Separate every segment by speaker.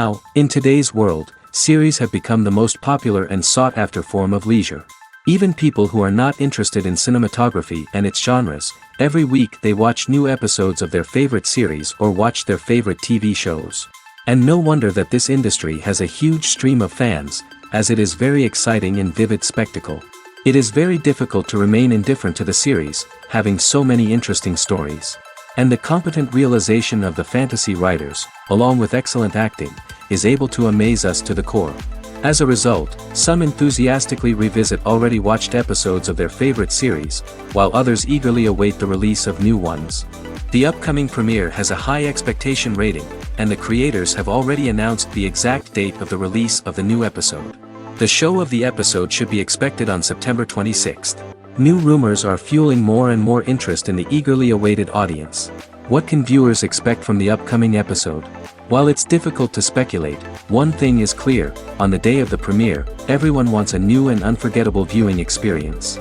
Speaker 1: Now, in today's world, series have become the most popular and sought-after form of leisure. Even people who are not interested in cinematography and its genres, every week they watch new episodes of their favorite series or watch their favorite TV shows. And no wonder that this industry has a huge stream of fans, as it is very exciting and vivid spectacle. It is very difficult to remain indifferent to the series, having so many interesting stories. And the competent realization of the fantasy writers, along with excellent acting, is able to amaze us to the core. As a result, some enthusiastically revisit already watched episodes of their favorite series, while others eagerly await the release of new ones. The upcoming premiere has a high expectation rating, and the creators have already announced the exact date of the release of the new episode. The show of the episode should be expected on September 26th. New rumors are fueling more and more interest in the eagerly awaited audience. What can viewers expect from the upcoming episode? While it's difficult to speculate, one thing is clear: on the day of the premiere, everyone wants a new and unforgettable viewing experience.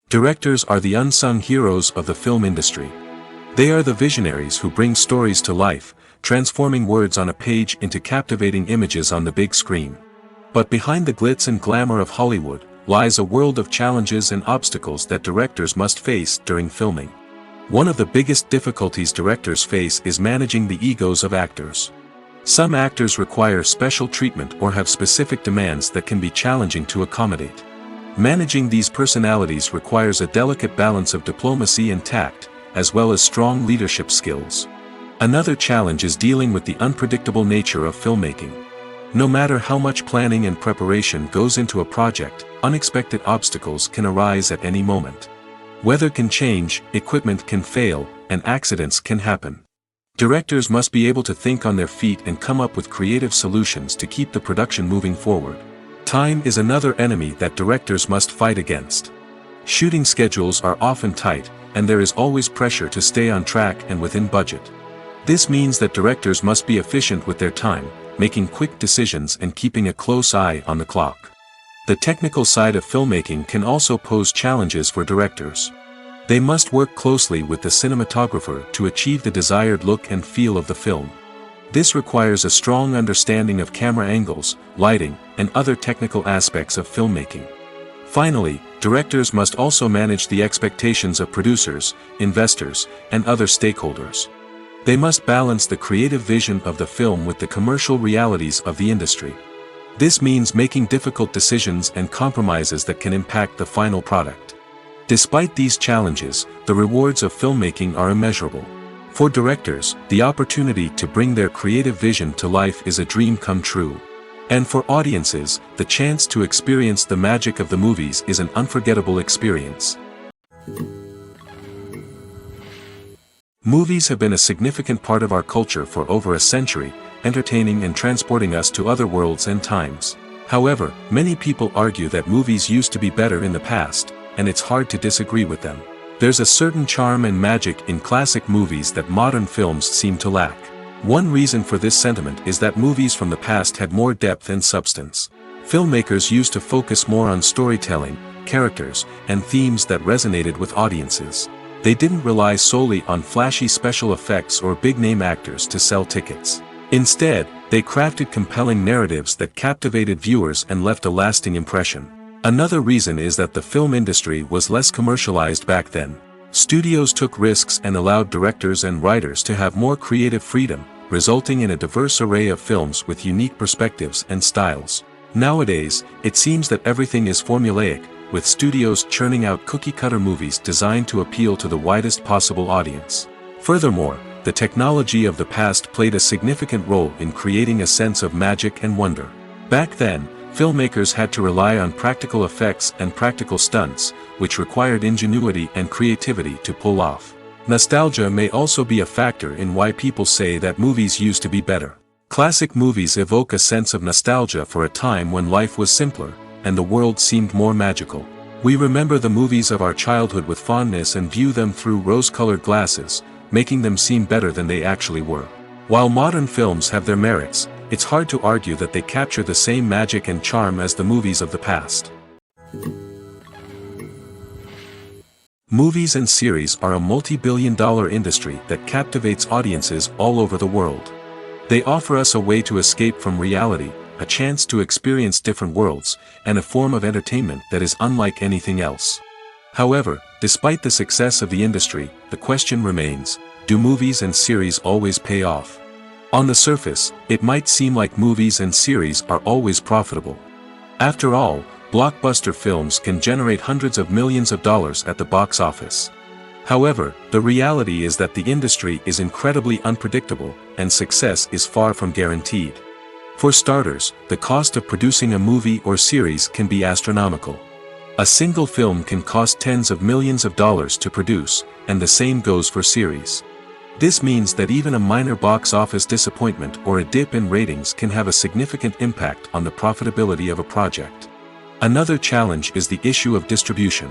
Speaker 1: Directors are the unsung heroes of the film industry. They are the visionaries who bring stories to life, transforming words on a page into captivating images on the big screen. But behind the glitz and glamour of Hollywood, lies a world of challenges and obstacles that directors must face during filming. One of the biggest difficulties directors face is managing the egos of actors. Some actors require special treatment or have specific demands that can be challenging to accommodate. Managing these personalities requires a delicate balance of diplomacy and tact, as well as strong leadership skills. Another challenge is dealing with the unpredictable nature of filmmaking. No matter how much planning and preparation goes into a project, unexpected obstacles can arise at any moment. Weather can change, equipment can fail, and accidents can happen. Directors must be able to think on their feet and come up with creative solutions to keep the production moving forward. Time is another enemy that directors must fight against. Shooting schedules are often tight, and there is always pressure to stay on track and within budget. This means that directors must be efficient with their time, making quick decisions and keeping a close eye on the clock. The technical side of filmmaking can also pose challenges for directors. They must work closely with the cinematographer to achieve the desired look and feel of the film. This requires a strong understanding of camera angles, lighting, and other technical aspects of filmmaking. Finally, directors must also manage the expectations of producers, investors, and other stakeholders. They must balance the creative vision of the film with the commercial realities of the industry. This means making difficult decisions and compromises that can impact the final product. Despite these challenges, the rewards of filmmaking are immeasurable. For directors, the opportunity to bring their creative vision to life is a dream come true. And for audiences, the chance to experience the magic of the movies is an unforgettable experience. Movies have been a significant part of our culture for over a century, entertaining and transporting us to other worlds and times. However, many people argue that movies used to be better in the past, and it's hard to disagree with them. There's a certain charm and magic in classic movies that modern films seem to lack. One reason for this sentiment is that movies from the past had more depth and substance. Filmmakers used to focus more on storytelling, characters, and themes that resonated with audiences. They didn't rely solely on flashy special effects or big-name actors to sell tickets. Instead, they crafted compelling narratives that captivated viewers and left a lasting impression. Another reason is that the film industry was less commercialized back then. Studios took risks and allowed directors and writers to have more creative freedom, resulting in a diverse array of films with unique perspectives and styles. Nowadays, it seems that everything is formulaic, with studios churning out cookie-cutter movies designed to appeal to the widest possible audience. Furthermore, the technology of the past played a significant role in creating a sense of magic and wonder. Back then, filmmakers had to rely on practical effects and practical stunts, which required ingenuity and creativity to pull off. Nostalgia may also be a factor in why people say that movies used to be better. Classic movies evoke a sense of nostalgia for a time when life was simpler, and the world seemed more magical. We remember the movies of our childhood with fondness and view them through rose-colored glasses, making them seem better than they actually were. While modern films have their merits, it's hard to argue that they capture the same magic and charm as the movies of the past. Movies and series are a multi-billion-dollar industry that captivates audiences all over the world. They offer us a way to escape from reality, a chance to experience different worlds, and a form of entertainment that is unlike anything else. However, despite the success of the industry, the question remains, do movies and series always pay off? On the surface, it might seem like movies and series are always profitable. After all, blockbuster films can generate hundreds of millions of dollars at the box office. However, the reality is that the industry is incredibly unpredictable, and success is far from guaranteed. For starters, the cost of producing a movie or series can be astronomical. A single film can cost tens of millions of dollars to produce, and the same goes for series. This means that even a minor box office disappointment or a dip in ratings can have a significant impact on the profitability of a project. Another challenge is the issue of distribution.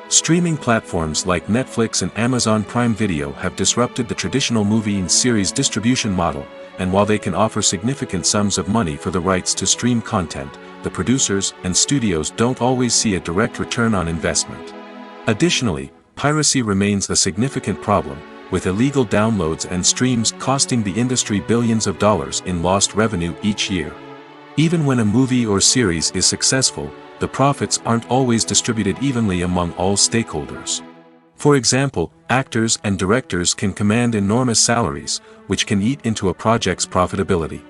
Speaker 1: Streaming platforms like Netflix and Amazon Prime Video have disrupted the traditional movie and series distribution model, and while they can offer significant sums of money for the rights to stream content, the producers and studios don't always see a direct return on investment. Additionally, piracy remains a significant problem, with illegal downloads and streams costing the industry billions of dollars in lost revenue each year. Even when a movie or series is successful, the profits aren't always distributed evenly among all stakeholders. For example, actors and directors can command enormous salaries, which can eat into a project's profitability.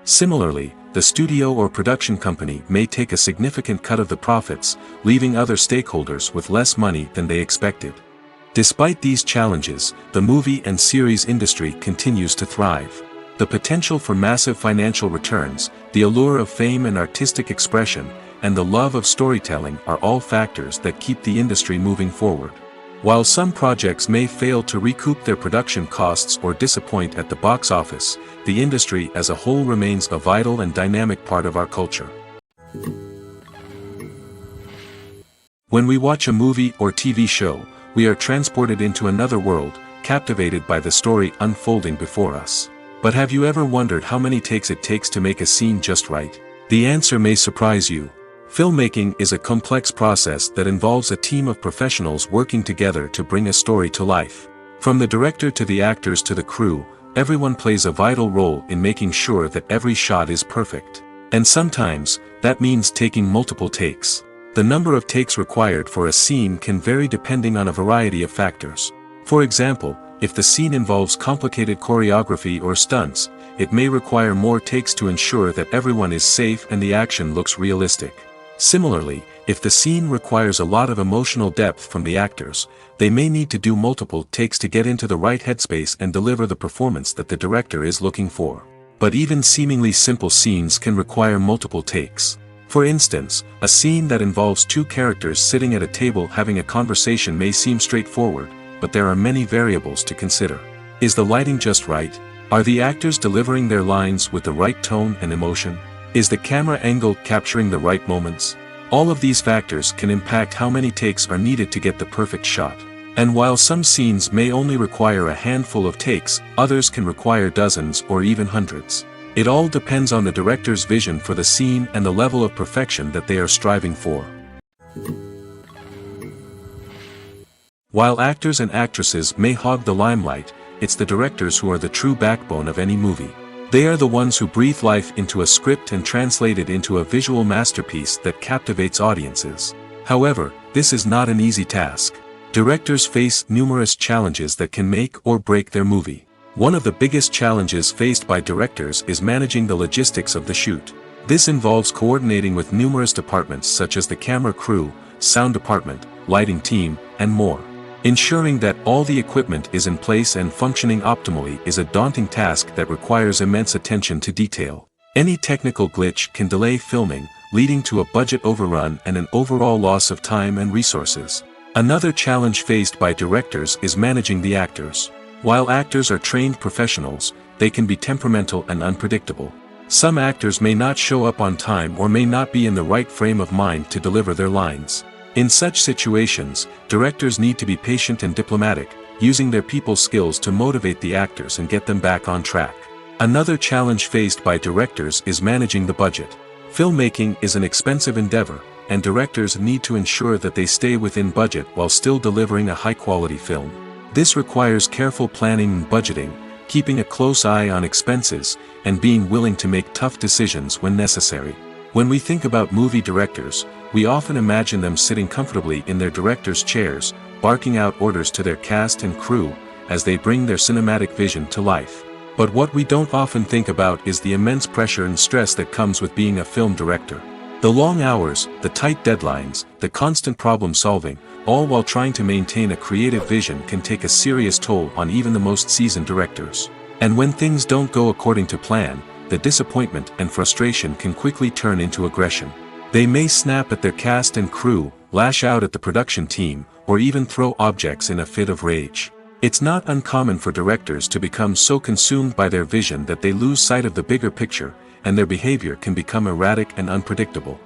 Speaker 1: Similarly, the studio or production company may take a significant cut of the profits, leaving other stakeholders with less money than they expected. Despite these challenges, the movie and series industry continues to thrive. The potential for massive financial returns, the allure of fame and artistic expression, and the love of storytelling are all factors that keep the industry moving forward. While some projects may fail to recoup their production costs or disappoint at the box office, the industry as a whole remains a vital and dynamic part of our culture. When we watch a movie or TV show, we are transported into another world, captivated by the story unfolding before us. But have you ever wondered how many takes it takes to make a scene just right? The answer may surprise you. Filmmaking is a complex process that involves a team of professionals working together to bring a story to life. From the director to the actors to the crew, everyone plays a vital role in making sure that every shot is perfect. And sometimes, that means taking multiple takes. The number of takes required for a scene can vary depending on a variety of factors. For example, if the scene involves complicated choreography or stunts, it may require more takes to ensure that everyone is safe and the action looks realistic. Similarly, if the scene requires a lot of emotional depth from the actors, they may need to do multiple takes to get into the right headspace and deliver the performance that the director is looking for. But even seemingly simple scenes can require multiple takes. For instance, a scene that involves two characters sitting at a table having a conversation may seem straightforward, but there are many variables to consider. Is the lighting just right? Are the actors delivering their lines with the right tone and emotion? Is the camera angle capturing the right moments? All of these factors can impact how many takes are needed to get the perfect shot. And while some scenes may only require a handful of takes, others can require dozens or even hundreds. It all depends on the director's vision for the scene and the level of perfection that they are striving for. While actors and actresses may hog the limelight, it's the directors who are the true backbone of any movie. They are the ones who breathe life into a script and translate it into a visual masterpiece that captivates audiences. However, this is not an easy task. Directors face numerous challenges that can make or break their movie. One of the biggest challenges faced by directors is managing the logistics of the shoot. This involves coordinating with numerous departments such as the camera crew, sound department, lighting team, and more. Ensuring that all the equipment is in place and functioning optimally is a daunting task that requires immense attention to detail. Any technical glitch can delay filming, leading to a budget overrun and an overall loss of time and resources. Another challenge faced by directors is managing the actors. While actors are trained professionals, they can be temperamental and unpredictable. Some actors may not show up on time or may not be in the right frame of mind to deliver their lines. In such situations, directors need to be patient and diplomatic, using their people skills to motivate the actors and get them back on track. Another challenge faced by directors is managing the budget. Filmmaking is an expensive endeavor, and directors need to ensure that they stay within budget while still delivering a high-quality film. This requires careful planning and budgeting, keeping a close eye on expenses, and being willing to make tough decisions when necessary. When we think about movie directors, we often imagine them sitting comfortably in their director's chairs, barking out orders to their cast and crew, as they bring their cinematic vision to life. But what we don't often think about is the immense pressure and stress that comes with being a film director. The long hours, the tight deadlines, the constant problem-solving, all while trying to maintain a creative vision can take a serious toll on even the most seasoned directors. And when things don't go according to plan, the disappointment and frustration can quickly turn into aggression. They may snap at their cast and crew, lash out at the production team, or even throw objects in a fit of rage. It's not uncommon for directors to become so consumed by their vision that they lose sight of the bigger picture, and their behavior can become erratic and unpredictable.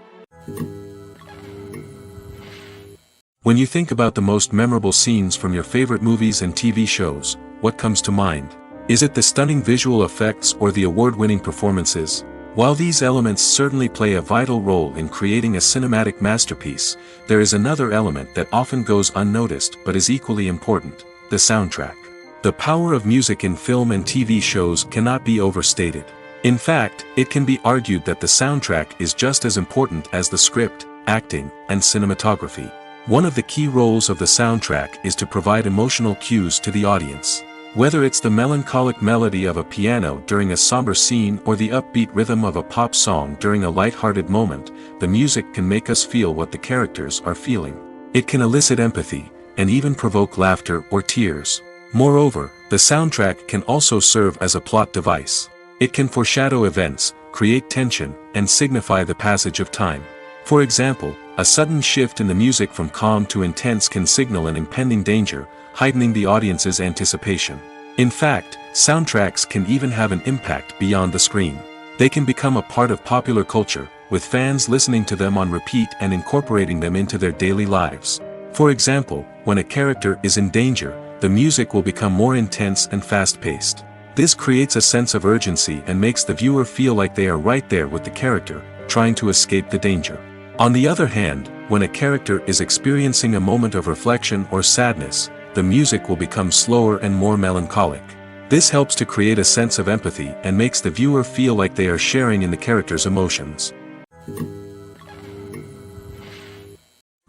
Speaker 1: When you think about the most memorable scenes from your favorite movies and TV shows, what comes to mind? Is it the stunning visual effects or the award-winning performances? While these elements certainly play a vital role in creating a cinematic masterpiece, there is another element that often goes unnoticed but is equally important: the soundtrack. The power of music in film and TV shows cannot be overstated. In fact, it can be argued that the soundtrack is just as important as the script, acting, and cinematography. One of the key roles of the soundtrack is to provide emotional cues to the audience. Whether it's the melancholic melody of a piano during a somber scene or the upbeat rhythm of a pop song during a light-hearted moment, the music can make us feel what the characters are feeling. It can elicit empathy, and even provoke laughter or tears. Moreover, the soundtrack can also serve as a plot device. It can foreshadow events, create tension, and signify the passage of time. For example, a sudden shift in the music from calm to intense can signal an impending danger, heightening the audience's anticipation. In fact, soundtracks can even have an impact beyond the screen. They can become a part of popular culture, with fans listening to them on repeat and incorporating them into their daily lives. For example, when a character is in danger, the music will become more intense and fast-paced. This creates a sense of urgency and makes the viewer feel like they are right there with the character, trying to escape the danger. On the other hand, when a character is experiencing a moment of reflection or sadness, the music will become slower and more melancholic. This helps to create a sense of empathy and makes the viewer feel like they are sharing in the character's emotions.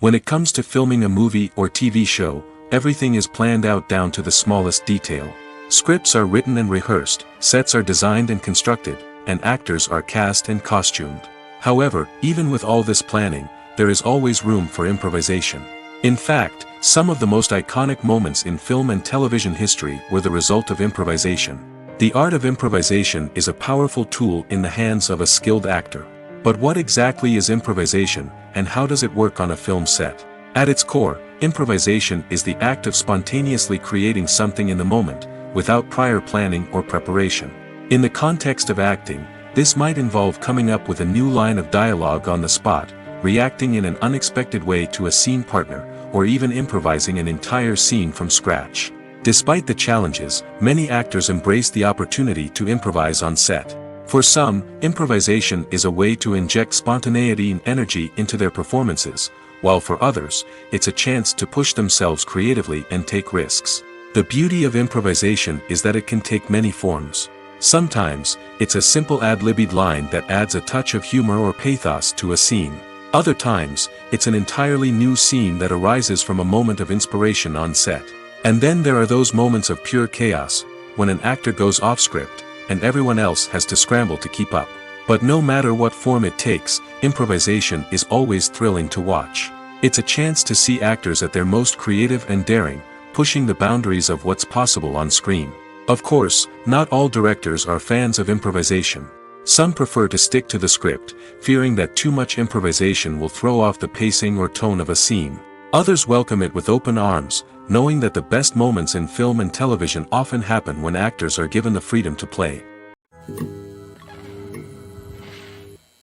Speaker 1: When it comes to filming a movie or TV show, everything is planned out down to the smallest detail. Scripts are written and rehearsed, sets are designed and constructed, and actors are cast and costumed. However, even with all this planning, there is always room for improvisation. In fact, some of the most iconic moments in film and television history were the result of improvisation. The art of improvisation is a powerful tool in the hands of a skilled actor. But what exactly is improvisation, and how does it work on a film set? At its core, improvisation is the act of spontaneously creating something in the moment, without prior planning or preparation. In the context of acting, this might involve coming up with a new line of dialogue on the spot, reacting in an unexpected way to a scene partner, or even improvising an entire scene from scratch. Despite the challenges, many actors embrace the opportunity to improvise on set. For some, improvisation is a way to inject spontaneity and energy into their performances, while for others, it's a chance to push themselves creatively and take risks. The beauty of improvisation is that it can take many forms. Sometimes, it's a simple ad-libbed line that adds a touch of humor or pathos to a scene. Other times, it's an entirely new scene that arises from a moment of inspiration on set. And then there are those moments of pure chaos, when an actor goes off script, and everyone else has to scramble to keep up. But no matter what form it takes, improvisation is always thrilling to watch. It's a chance to see actors at their most creative and daring, pushing the boundaries of what's possible on screen. Of course, not all directors are fans of improvisation. Some prefer to stick to the script, fearing that too much improvisation will throw off the pacing or tone of a scene. Others welcome it with open arms, knowing that the best moments in film and television often happen when actors are given the freedom to play.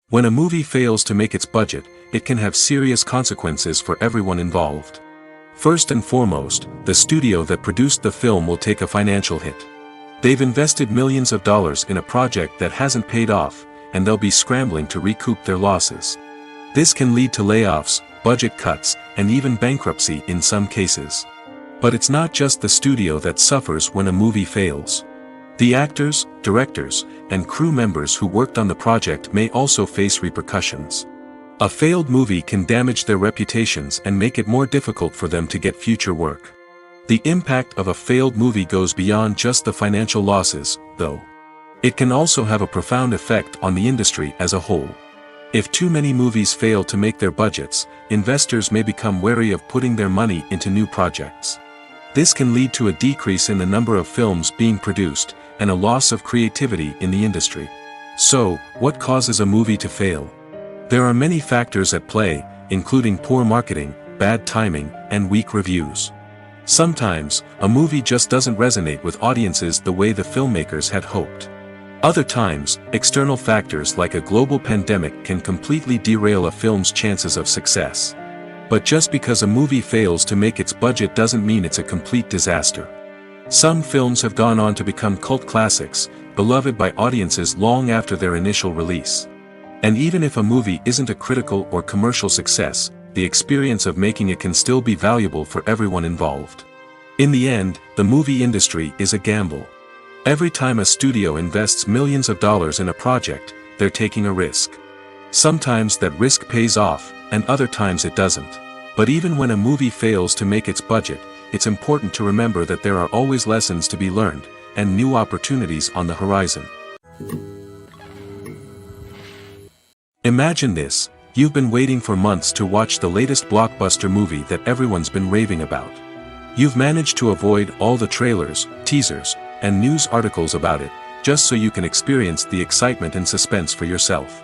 Speaker 1: When a movie fails to make its budget, it can have serious consequences for everyone involved. First and foremost, the studio that produced the film will take a financial hit. They've invested millions of dollars in a project that hasn't paid off, and they'll be scrambling to recoup their losses. This can lead to layoffs, budget cuts, and even bankruptcy in some cases. But it's not just the studio that suffers when a movie fails. The actors, directors, and crew members who worked on the project may also face repercussions. A failed movie can damage their reputations and make it more difficult for them to get future work. The impact of a failed movie goes beyond just the financial losses, though. It can also have a profound effect on the industry as a whole. If too many movies fail to make their budgets, investors may become wary of putting their money into new projects. This can lead to a decrease in the number of films being produced, and a loss of creativity in the industry. So, what causes a movie to fail? There are many factors at play, including poor marketing, bad timing, and weak reviews. Sometimes, a movie just doesn't resonate with audiences the way the filmmakers had hoped. Other times, external factors like a global pandemic can completely derail a film's chances of success. But just because a movie fails to make its budget doesn't mean it's a complete disaster. Some films have gone on to become cult classics, beloved by audiences long after their initial release. And even if a movie isn't a critical or commercial success, the experience of making it can still be valuable for everyone involved. In the end, the movie industry is a gamble. Every time a studio invests millions of dollars in a project, they're taking a risk. Sometimes that risk pays off, and other times it doesn't. But even when a movie fails to make its budget, it's important to remember that there are always lessons to be learned, and new opportunities on the horizon. Imagine this: you've been waiting for months to watch the latest blockbuster movie that everyone's been raving about. You've managed to avoid all the trailers, teasers, and news articles about it, just so you can experience the excitement and suspense for yourself.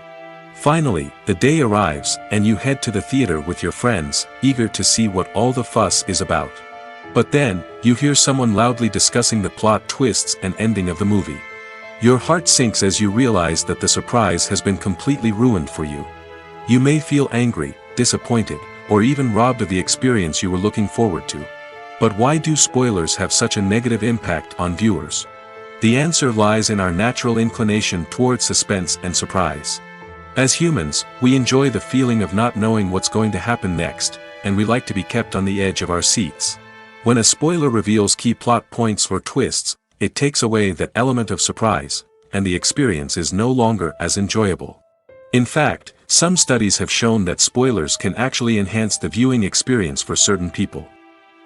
Speaker 1: Finally, the day arrives, and you head to the theater with your friends, eager to see what all the fuss is about. But then, you hear someone loudly discussing the plot twists and ending of the movie. Your heart sinks as you realize that the surprise has been completely ruined for you. You may feel angry, disappointed, or even robbed of the experience you were looking forward to. But why do spoilers have such a negative impact on viewers? The answer lies in our natural inclination towards suspense and surprise. As humans, we enjoy the feeling of not knowing what's going to happen next, and we like to be kept on the edge of our seats. When a spoiler reveals key plot points or twists, it takes away that element of surprise, and the experience is no longer as enjoyable. In fact, some studies have shown that spoilers can actually enhance the viewing experience for certain people.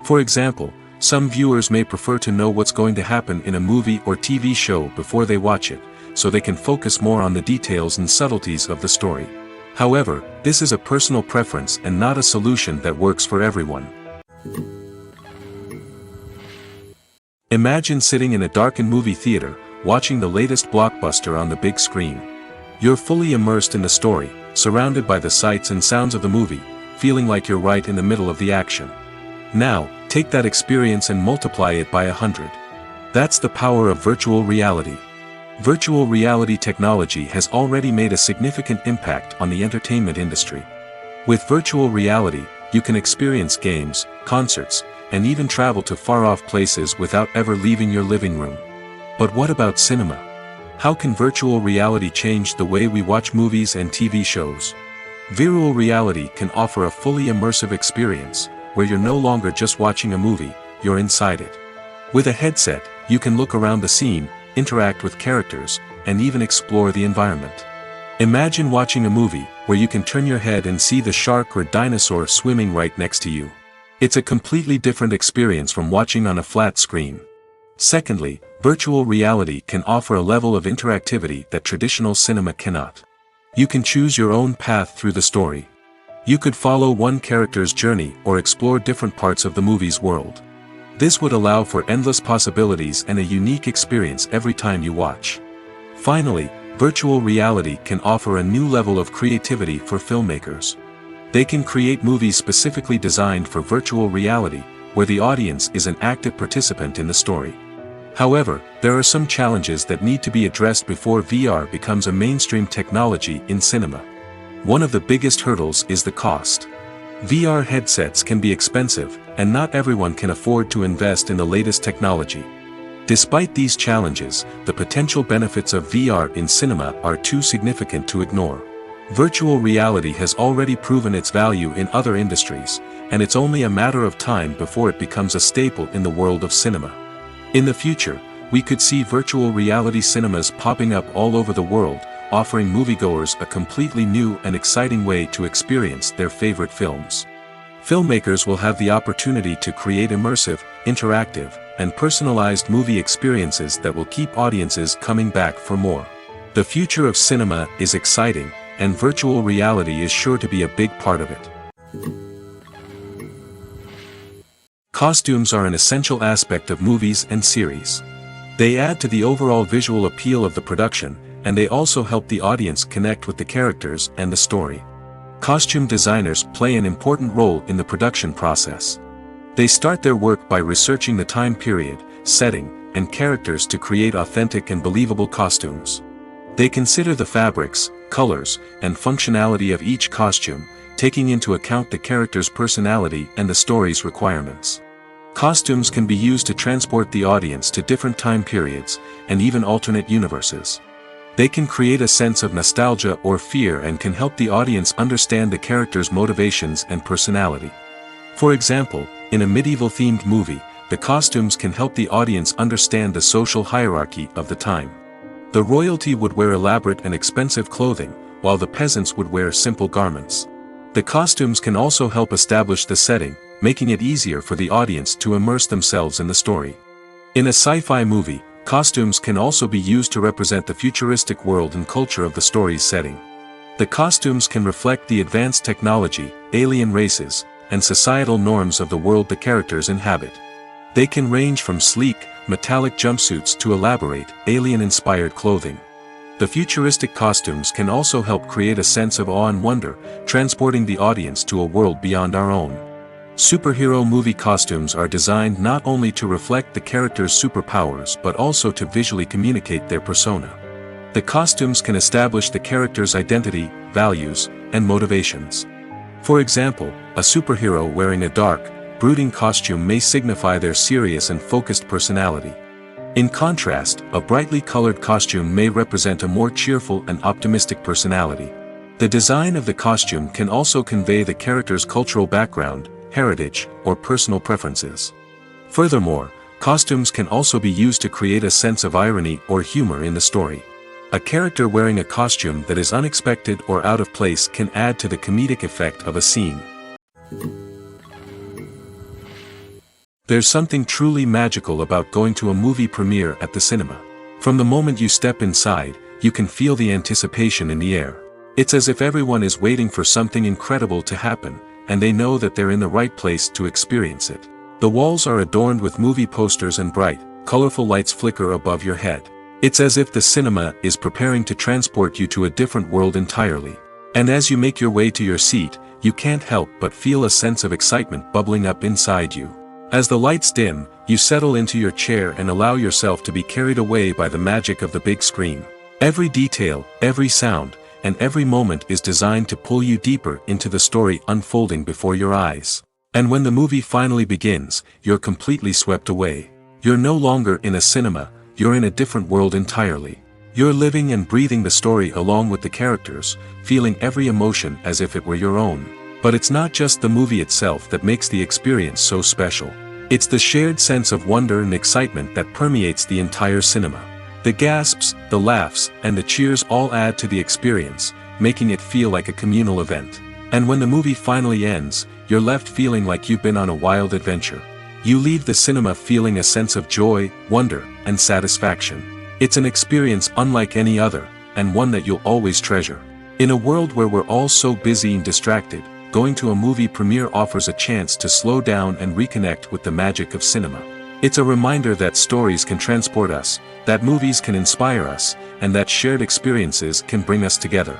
Speaker 1: For example, some viewers may prefer to know what's going to happen in a movie or TV show before they watch it, so they can focus more on the details and subtleties of the story. However, this is a personal preference and not a solution that works for everyone. Imagine sitting in a darkened movie theater, watching the latest blockbuster on the big screen. You're fully immersed in the story, surrounded by the sights and sounds of the movie, feeling like you're right in the middle of the action. Now, take that experience and multiply it by 100. That's the power of virtual reality. Virtual reality technology has already made a significant impact on the entertainment industry. With virtual reality, you can experience games, concerts, and even travel to far-off places without ever leaving your living room. But what about cinema? How can virtual reality change the way we watch movies and TV shows? Virtual reality can offer a fully immersive experience, where you're no longer just watching a movie, you're inside it. With a headset, you can look around the scene, interact with characters, and even explore the environment. Imagine watching a movie where you can turn your head and see the shark or dinosaur swimming right next to you. It's a completely different experience from watching on a flat screen. Secondly, virtual reality can offer a level of interactivity that traditional cinema cannot. You can choose your own path through the story. You could follow one character's journey or explore different parts of the movie's world. This would allow for endless possibilities and a unique experience every time you watch. Finally, virtual reality can offer a new level of creativity for filmmakers. They can create movies specifically designed for virtual reality, where the audience is an active participant in the story. However, there are some challenges that need to be addressed before VR becomes a mainstream technology in cinema. One of the biggest hurdles is the cost. VR headsets can be expensive, and not everyone can afford to invest in the latest technology. Despite these challenges, the potential benefits of VR in cinema are too significant to ignore. Virtual reality has already proven its value in other industries, and it's only a matter of time before it becomes a staple in the world of cinema. In the future, we could see virtual reality cinemas popping up all over the world, offering moviegoers a completely new and exciting way to experience their favorite films. Filmmakers will have the opportunity to create immersive, interactive, and personalized movie experiences that will keep audiences coming back for more. The future of cinema is exciting, and virtual reality is sure to be a big part of it. Costumes are an essential aspect of movies and series. They add to the overall visual appeal of the production, and they also help the audience connect with the characters and the story. Costume designers play an important role in the production process. They start their work by researching the time period, setting, and characters to create authentic and believable costumes. They consider the fabrics, colors, and functionality of each costume, taking into account the character's personality and the story's requirements. Costumes can be used to transport the audience to different time periods, and even alternate universes. They can create a sense of nostalgia or fear and can help the audience understand the character's motivations and personality. For example, in a medieval-themed movie, the costumes can help the audience understand the social hierarchy of the time. The royalty would wear elaborate and expensive clothing, while the peasants would wear simple garments. The costumes can also help establish the setting, making it easier for the audience to immerse themselves in the story. In a sci-fi movie, costumes can also be used to represent the futuristic world and culture of the story's setting. The costumes can reflect the advanced technology, alien races, and societal norms of the world the characters inhabit. They can range from sleek, metallic jumpsuits to elaborate, alien-inspired clothing. The futuristic costumes can also help create a sense of awe and wonder, transporting the audience to a world beyond our own. Superhero movie costumes are designed not only to reflect the character's superpowers but also to visually communicate their persona. The costumes can establish the character's identity, values, and motivations. For example, a superhero wearing a dark, brooding costume may signify their serious and focused personality. In contrast, a brightly colored costume may represent a more cheerful and optimistic personality. The design of the costume can also convey the character's cultural background, heritage, or personal preferences. Furthermore, costumes can also be used to create a sense of irony or humor in the story. A character wearing a costume that is unexpected or out of place can add to the comedic effect of a scene. There's something truly magical about going to a movie premiere at the cinema. From the moment you step inside, you can feel the anticipation in the air. It's as if everyone is waiting for something incredible to happen, and they know that they're in the right place to experience it. The walls are adorned with movie posters and bright, colorful lights flicker above your head. It's as if the cinema is preparing to transport you to a different world entirely. And as you make your way to your seat, you can't help but feel a sense of excitement bubbling up inside you. As the lights dim, you settle into your chair and allow yourself to be carried away by the magic of the big screen. Every detail, every sound, and every moment is designed to pull you deeper into the story unfolding before your eyes. And when the movie finally begins, you're completely swept away. You're no longer in a cinema, you're in a different world entirely. You're living and breathing the story along with the characters, feeling every emotion as if it were your own. But it's not just the movie itself that makes the experience so special. It's the shared sense of wonder and excitement that permeates the entire cinema. The gasps, the laughs, and the cheers all add to the experience, making it feel like a communal event. And when the movie finally ends, you're left feeling like you've been on a wild adventure. You leave the cinema feeling a sense of joy, wonder, and satisfaction. It's an experience unlike any other, and one that you'll always treasure. In a world where we're all so busy and distracted, going to a movie premiere offers a chance to slow down and reconnect with the magic of cinema. It's a reminder that stories can transport us, that movies can inspire us, and that shared experiences can bring us together.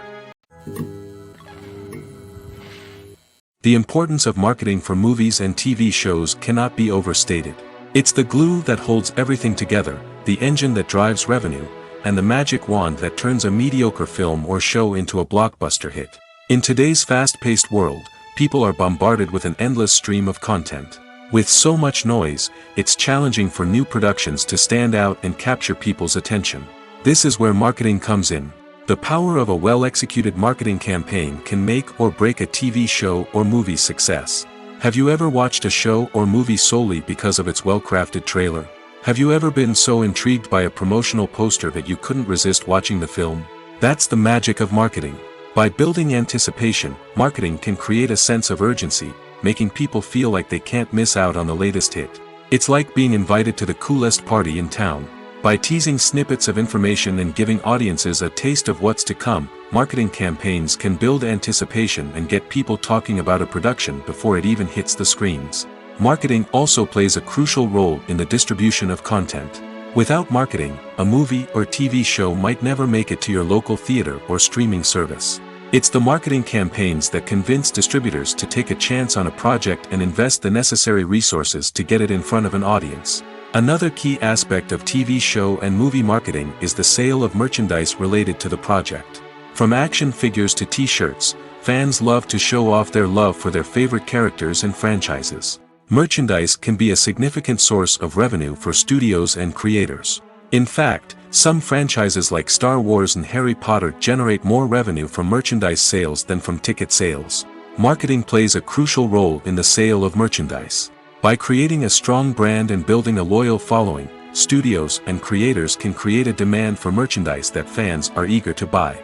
Speaker 1: The importance of marketing for movies and TV shows cannot be overstated. It's the glue that holds everything together, the engine that drives revenue, and the magic wand that turns a mediocre film or show into a blockbuster hit. In today's fast-paced world, people are bombarded with an endless stream of content. With so much noise, it's challenging for new productions to stand out and capture people's attention. This is where marketing comes in. The power of a well-executed marketing campaign can make or break a TV show or movie's success. Have you ever watched a show or movie solely because of its well-crafted trailer? Have you ever been so intrigued by a promotional poster that you couldn't resist watching the film? That's the magic of marketing. By building anticipation, marketing can create a sense of urgency, making people feel like they can't miss out on the latest hit. It's like being invited to the coolest party in town. By teasing snippets of information and giving audiences a taste of what's to come, marketing campaigns can build anticipation and get people talking about a production before it even hits the screens. Marketing also plays a crucial role in the distribution of content. Without marketing, a movie or TV show might never make it to your local theater or streaming service. It's the marketing campaigns that convince distributors to take a chance on a project and invest the necessary resources to get it in front of an audience. Another key aspect of TV show and movie marketing is the sale of merchandise related to the project. From action figures to t-shirts, fans love to show off their love for their favorite characters and franchises. Merchandise can be a significant source of revenue for studios and creators. In fact, some franchises like Star Wars and Harry Potter generate more revenue from merchandise sales than from ticket sales. Marketing plays a crucial role in the sale of merchandise. By creating a strong brand and building a loyal following, studios and creators can create a demand for merchandise that fans are eager to buy.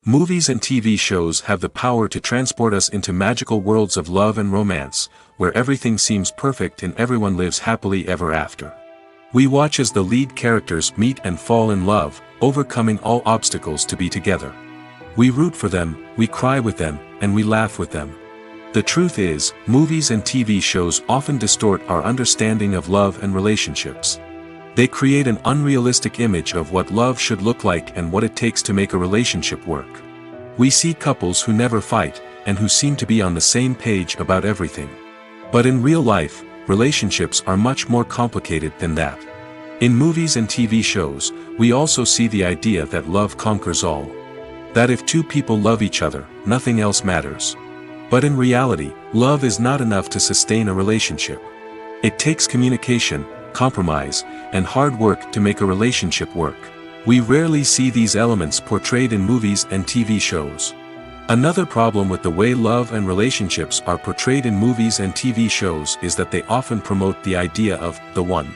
Speaker 1: Movies and TV shows have the power to transport us into magical worlds of love and romance, where everything seems perfect and everyone lives happily ever after. We watch as the lead characters meet and fall in love, overcoming all obstacles to be together. We root for them, we cry with them, and we laugh with them. The truth is, movies and TV shows often distort our understanding of love and relationships. They create an unrealistic image of what love should look like and what it takes to make a relationship work. We see couples who never fight, and who seem to be on the same page about everything. But in real life, relationships are much more complicated than that. In movies and TV shows, we also see the idea that love conquers all. That if two people love each other, nothing else matters. But in reality, love is not enough to sustain a relationship. It takes communication, compromise, and hard work to make a relationship work. We rarely see these elements portrayed in movies and TV shows. Another problem with the way love and relationships are portrayed in movies and TV shows is that they often promote the idea of the one.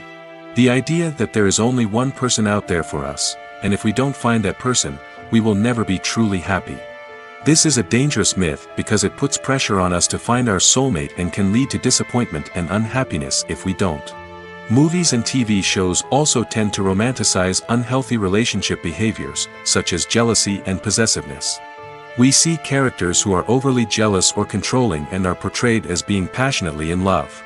Speaker 1: The idea that there is only one person out there for us, and if we don't find that person, we will never be truly happy. This is a dangerous myth because it puts pressure on us to find our soulmate and can lead to disappointment and unhappiness if we don't. Movies and TV shows also tend to romanticize unhealthy relationship behaviors, such as jealousy and possessiveness. We see characters who are overly jealous or controlling and are portrayed as being passionately in love.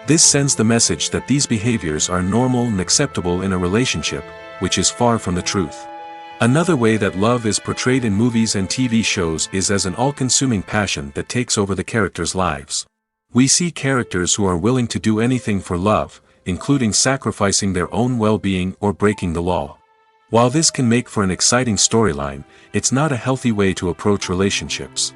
Speaker 1: This sends the message that these behaviors are normal and acceptable in a relationship, which is far from the truth. Another way that love is portrayed in movies and TV shows is as an all-consuming passion that takes over the characters' lives. We see characters who are willing to do anything for love, including sacrificing their own well-being or breaking the law. While this can make for an exciting storyline, it's not a healthy way to approach relationships.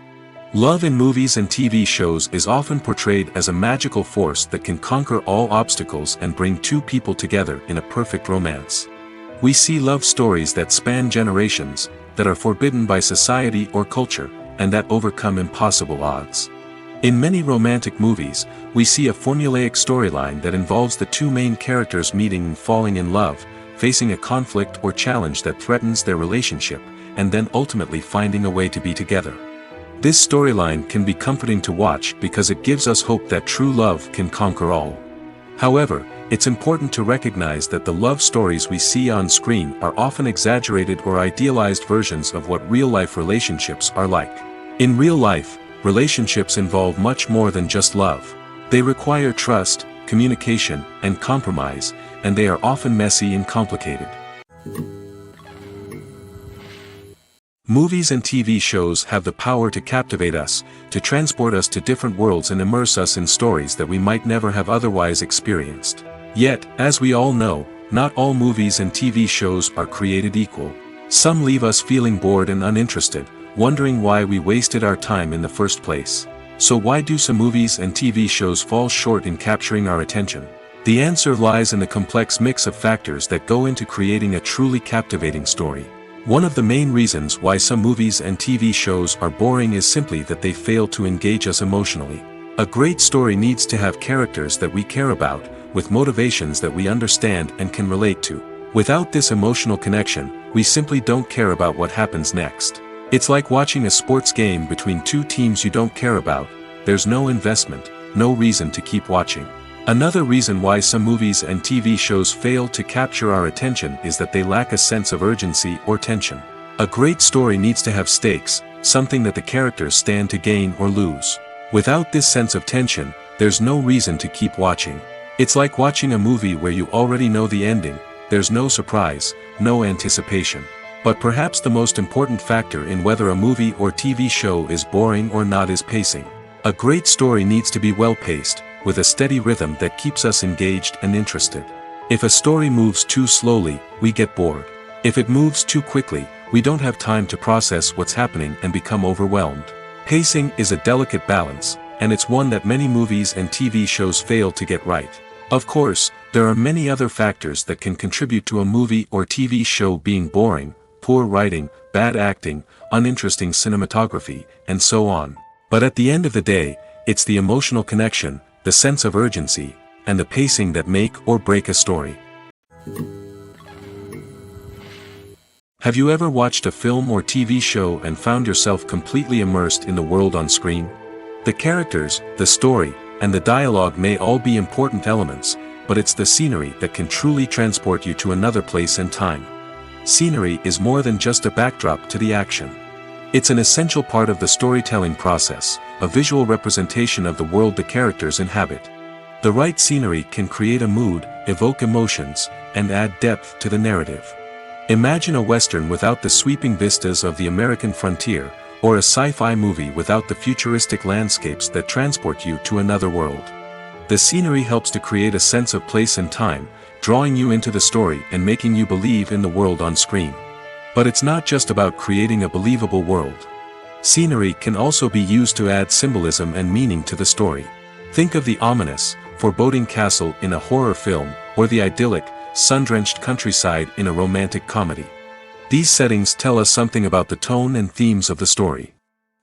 Speaker 1: Love in movies and TV shows is often portrayed as a magical force that can conquer all obstacles and bring two people together in a perfect romance. We see love stories that span generations, that are forbidden by society or culture, and that overcome impossible odds. In many romantic movies, we see a formulaic storyline that involves the two main characters meeting and falling in love, facing a conflict or challenge that threatens their relationship, and then ultimately finding a way to be together. This storyline can be comforting to watch because it gives us hope that true love can conquer all. However, it's important to recognize that the love stories we see on screen are often exaggerated or idealized versions of what real-life relationships are like. In real life, relationships involve much more than just love. They require trust, communication, and compromise, and they are often messy and complicated. Movies and TV shows have the power to captivate us, to transport us to different worlds and immerse us in stories that we might never have otherwise experienced. Yet, as we all know, not all movies and TV shows are created equal. Some leave us feeling bored and uninterested, wondering why we wasted our time in the first place. So why do some movies and TV shows fall short in capturing our attention? The answer lies in the complex mix of factors that go into creating a truly captivating story. One of the main reasons why some movies and TV shows are boring is simply that they fail to engage us emotionally. A great story needs to have characters that we care about, with motivations that we understand and can relate to. Without this emotional connection, we simply don't care about what happens next. It's like watching a sports game between two teams you don't care about. There's no investment, no reason to keep watching. Another reason why some movies and TV shows fail to capture our attention is that they lack a sense of urgency or tension. A great story needs to have stakes, something that the characters stand to gain or lose. Without this sense of tension, there's no reason to keep watching. It's like watching a movie where you already know the ending. There's no surprise, no anticipation. But perhaps the most important factor in whether a movie or TV show is boring or not is pacing. A great story needs to be well-paced, with a steady rhythm that keeps us engaged and interested. If a story moves too slowly, we get bored. If it moves too quickly, we don't have time to process what's happening and become overwhelmed. Pacing is a delicate balance, and it's one that many movies and TV shows fail to get right. Of course, there are many other factors that can contribute to a movie or TV show being boring: poor writing, bad acting, uninteresting cinematography, and so on. But at the end of the day, it's the emotional connection, the sense of urgency, and the pacing that make or break a story. Have you ever watched a film or TV show and found yourself completely immersed in the world on screen? The characters, the story, and the dialogue may all be important elements, but it's the scenery that can truly transport you to another place and time. Scenery is more than just a backdrop to the action. It's an essential part of the storytelling process, a visual representation of the world the characters inhabit. The right scenery can create a mood, evoke emotions, and add depth to the narrative. Imagine a Western without the sweeping vistas of the American frontier, or a sci-fi movie without the futuristic landscapes that transport you to another world. The scenery helps to create a sense of place and time, drawing you into the story and making you believe in the world on screen. But it's not just about creating a believable world. Scenery can also be used to add symbolism and meaning to the story. Think of the ominous, foreboding castle in a horror film, or the idyllic, sun-drenched countryside in a romantic comedy. These settings tell us something about the tone and themes of the story.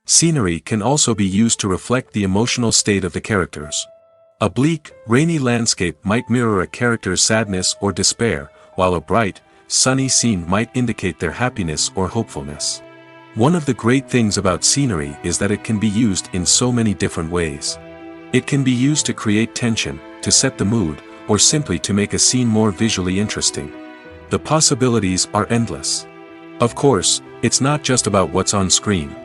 Speaker 1: Scenery can also be used to reflect the emotional state of the characters. A bleak, rainy landscape might mirror a character's sadness or despair, while a bright, sunny scene might indicate their happiness or hopefulness. One of the great things about scenery is that it can be used in so many different ways. It can be used to create tension, to set the mood, or simply to make a scene more visually interesting. The possibilities are endless. Of course, it's not just about what's on screen.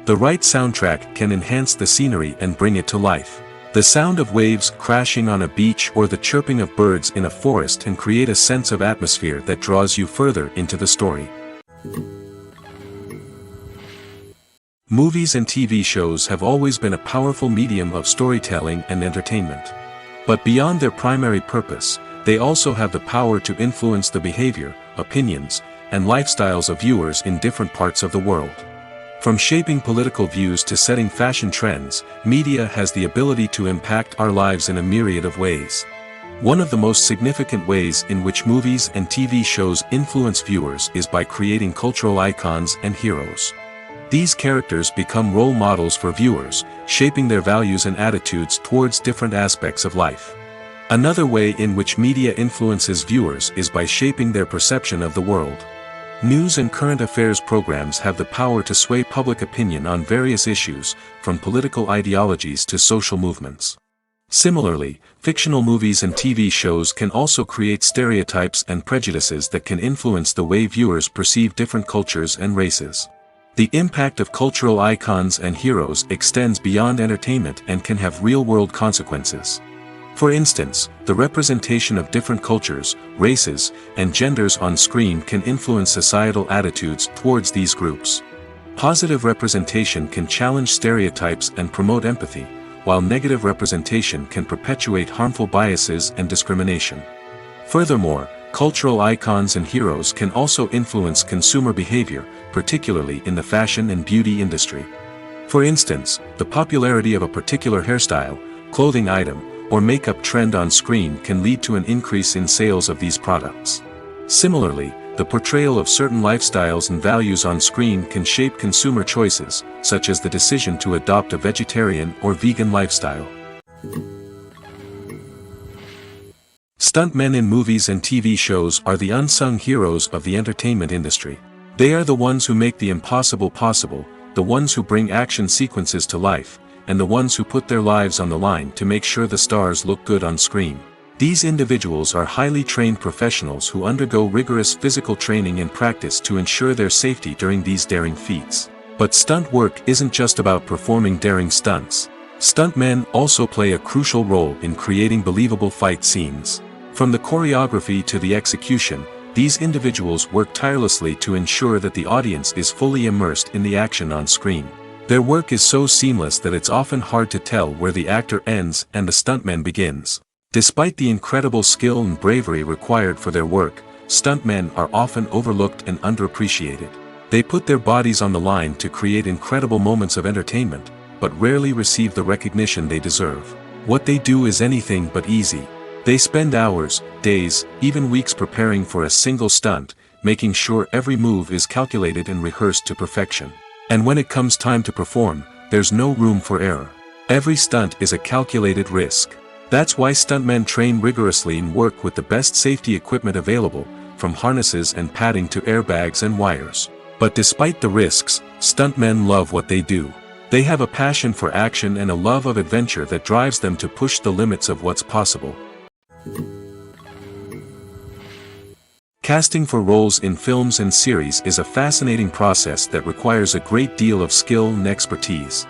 Speaker 1: The right soundtrack can enhance the scenery and bring it to life. The sound of waves crashing on a beach or the chirping of birds in a forest can create a sense of atmosphere that draws you further into the story. Movies and TV shows have always been a powerful medium of storytelling and entertainment. But beyond their primary purpose, they also have the power to influence the behavior, opinions, and lifestyles of viewers in different parts of the world. From shaping political views to setting fashion trends, media has the ability to impact our lives in a myriad of ways. One of the most significant ways in which movies and TV shows influence viewers is by creating cultural icons and heroes. These characters become role models for viewers, shaping their values and attitudes towards different aspects of life. Another way in which media influences viewers is by shaping their perception of the world. News and current affairs programs have the power to sway public opinion on various issues, from political ideologies to social movements. Similarly, fictional movies and TV shows can also create stereotypes and prejudices that can influence the way viewers perceive different cultures and races. The impact of cultural icons and heroes extends beyond entertainment and can have real-world consequences. For instance, the representation of different cultures, races, and genders on screen can influence societal attitudes towards these groups. Positive representation can challenge stereotypes and promote empathy, while negative representation can perpetuate harmful biases and discrimination. Furthermore, cultural icons and heroes can also influence consumer behavior, particularly in the fashion and beauty industry. For instance, the popularity of a particular hairstyle, clothing item, or makeup trend on screen can lead to an increase in sales of these products. Similarly, the portrayal of certain lifestyles and values on screen can shape consumer choices, such as the decision to adopt a vegetarian or vegan lifestyle. Stuntmen in movies and TV shows are the unsung heroes of the entertainment industry. They are the ones who make the impossible possible, the ones who bring action sequences to life, and the ones who put their lives on the line to make sure the stars look good on screen. These individuals are highly trained professionals who undergo rigorous physical training and practice to ensure their safety during these daring feats. But stunt work isn't just about performing daring stunts. Stuntmen also play a crucial role in creating believable fight scenes. From the choreography to the execution, these individuals work tirelessly to ensure that the audience is fully immersed in the action on screen. Their work is so seamless that it's often hard to tell where the actor ends and the stuntman begins. Despite the incredible skill and bravery required for their work, stuntmen are often overlooked and underappreciated. They put their bodies on the line to create incredible moments of entertainment, but rarely receive the recognition they deserve. What they do is anything but easy. They spend hours, days, even weeks preparing for a single stunt, making sure every move is calculated and rehearsed to perfection. And when it comes time to perform, there's no room for error. Every stunt is a calculated risk. That's why stuntmen train rigorously and work with the best safety equipment available, from harnesses and padding to airbags and wires. But despite the risks, stuntmen love what they do. They have a passion for action and a love of adventure that drives them to push the limits of what's possible. Casting for roles in films and series is a fascinating process that requires a great deal of skill and expertise.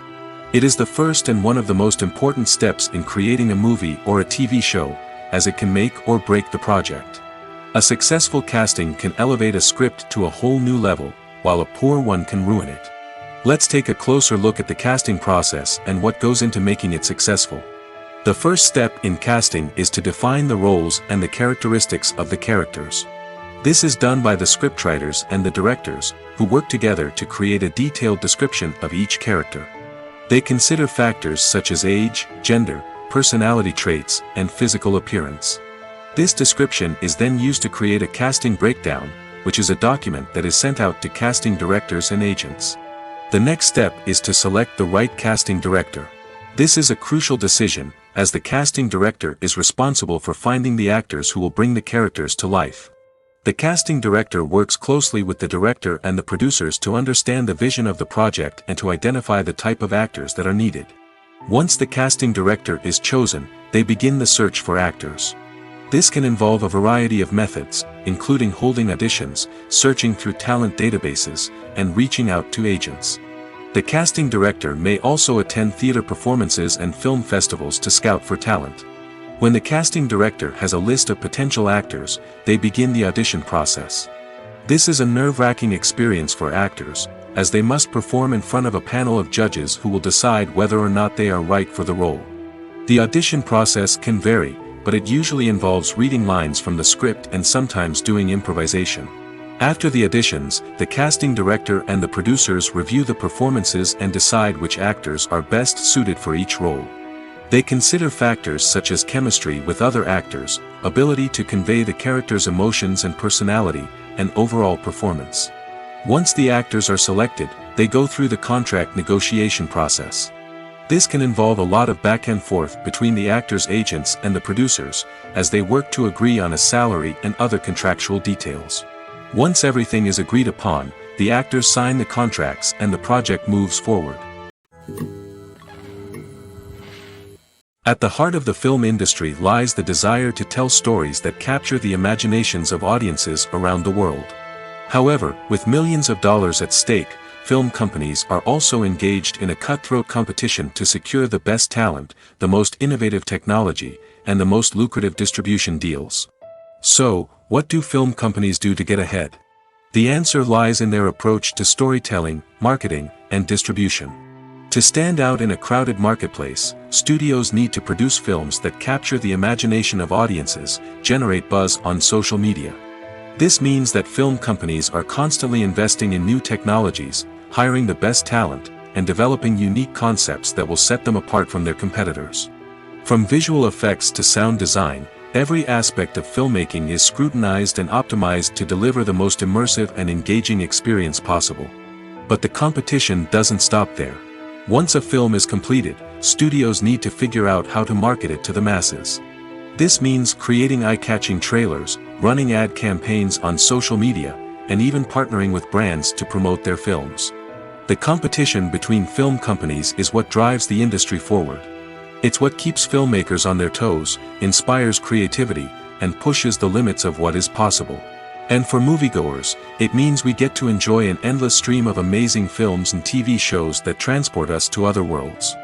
Speaker 1: It is the first and one of the most important steps in creating a movie or a TV show, as it can make or break the project. A successful casting can elevate a script to a whole new level, while a poor one can ruin it. Let's take a closer look at the casting process and what goes into making it successful. The first step in casting is to define the roles and the characteristics of the characters. This is done by the scriptwriters and the directors, who work together to create a detailed description of each character. They consider factors such as age, gender, personality traits, and physical appearance. This description is then used to create a casting breakdown, which is a document that is sent out to casting directors and agents. The next step is to select the right casting director. This is a crucial decision, as the casting director is responsible for finding the actors who will bring the characters to life. The casting director works closely with the director and the producers to understand the vision of the project and to identify the type of actors that are needed. Once the casting director is chosen, they begin the search for actors. This can involve a variety of methods, including holding auditions, searching through talent databases, and reaching out to agents. The casting director may also attend theater performances and film festivals to scout for talent. When the casting director has a list of potential actors, they begin the audition process. This is a nerve-wracking experience for actors, as they must perform in front of a panel of judges who will decide whether or not they are right for the role. The audition process can vary, but it usually involves reading lines from the script and sometimes doing improvisation. After the auditions, the casting director and the producers review the performances and decide which actors are best suited for each role. They consider factors such as chemistry with other actors, ability to convey the character's emotions and personality, and overall performance. Once the actors are selected, they go through the contract negotiation process. This can involve a lot of back and forth between the actors' agents and the producers, as they work to agree on a salary and other contractual details. Once everything is agreed upon, the actors sign the contracts and the project moves forward. At the heart of the film industry lies the desire to tell stories that capture the imaginations of audiences around the world. However, with millions of dollars at stake, film companies are also engaged in a cutthroat competition to secure the best talent, the most innovative technology, and the most lucrative distribution deals. So, what do film companies do to get ahead? The answer lies in their approach to storytelling, marketing, and distribution. To stand out in a crowded marketplace, studios need to produce films that capture the imagination of audiences, generate buzz on social media. This means that film companies are constantly investing in new technologies, hiring the best talent, and developing unique concepts that will set them apart from their competitors. From visual effects to sound design, every aspect of filmmaking is scrutinized and optimized to deliver the most immersive and engaging experience possible. But the competition doesn't stop there. Once a film is completed, studios need to figure out how to market it to the masses. This means creating eye-catching trailers, running ad campaigns on social media, and even partnering with brands to promote their films. The competition between film companies is what drives the industry forward. It's what keeps filmmakers on their toes, inspires creativity, and pushes the limits of what is possible. And for moviegoers, it means we get to enjoy an endless stream of amazing films and TV shows that transport us to other worlds.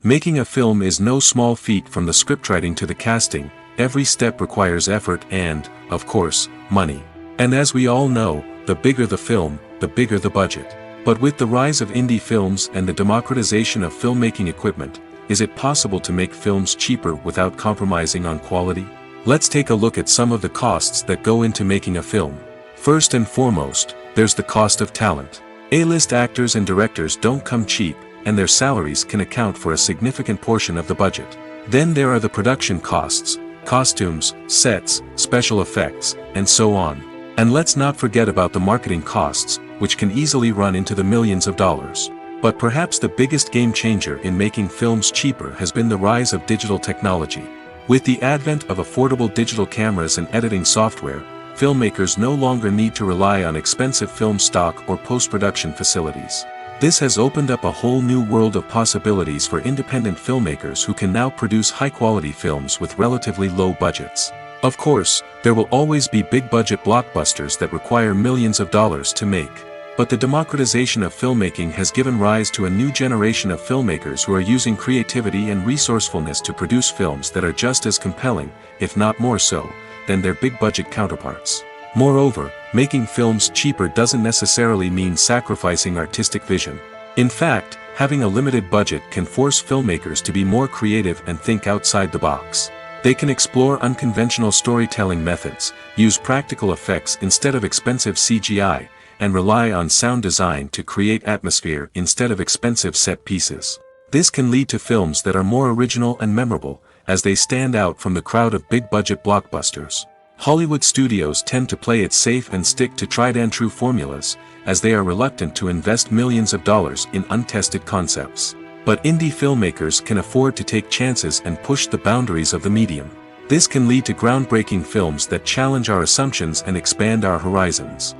Speaker 1: Making a film is no small feat. From the scriptwriting to the casting, every step requires effort and, of course, money. And as we all know, the bigger the film, the bigger the budget. But with the rise of indie films and the democratization of filmmaking equipment, is it possible to make films cheaper without compromising on quality? Let's take a look at some of the costs that go into making a film. First and foremost, there's the cost of talent. A-list actors and directors don't come cheap, and their salaries can account for a significant portion of the budget. Then there are the production costs, costumes, sets, special effects, and so on. And let's not forget about the marketing costs, which can easily run into the millions of dollars. But perhaps the biggest game changer in making films cheaper has been the rise of digital technology. With the advent of affordable digital cameras and editing software, filmmakers no longer need to rely on expensive film stock or post-production facilities. This has opened up a whole new world of possibilities for independent filmmakers who can now produce high-quality films with relatively low budgets. Of course, there will always be big-budget blockbusters that require millions of dollars to make. But the democratization of filmmaking has given rise to a new generation of filmmakers who are using creativity and resourcefulness to produce films that are just as compelling, if not more so, than their big-budget counterparts. Moreover, making films cheaper doesn't necessarily mean sacrificing artistic vision. In fact, having a limited budget can force filmmakers to be more creative and think outside the box. They can explore unconventional storytelling methods, use practical effects instead of expensive CGI, and rely on sound design to create atmosphere instead of expensive set pieces. This can lead to films that are more original and memorable, as they stand out from the crowd of big-budget blockbusters. Hollywood studios tend to play it safe and stick to tried-and-true formulas, as they are reluctant to invest millions of dollars in untested concepts. But indie filmmakers can afford to take chances and push the boundaries of the medium. This can lead to groundbreaking films that challenge our assumptions and expand our horizons.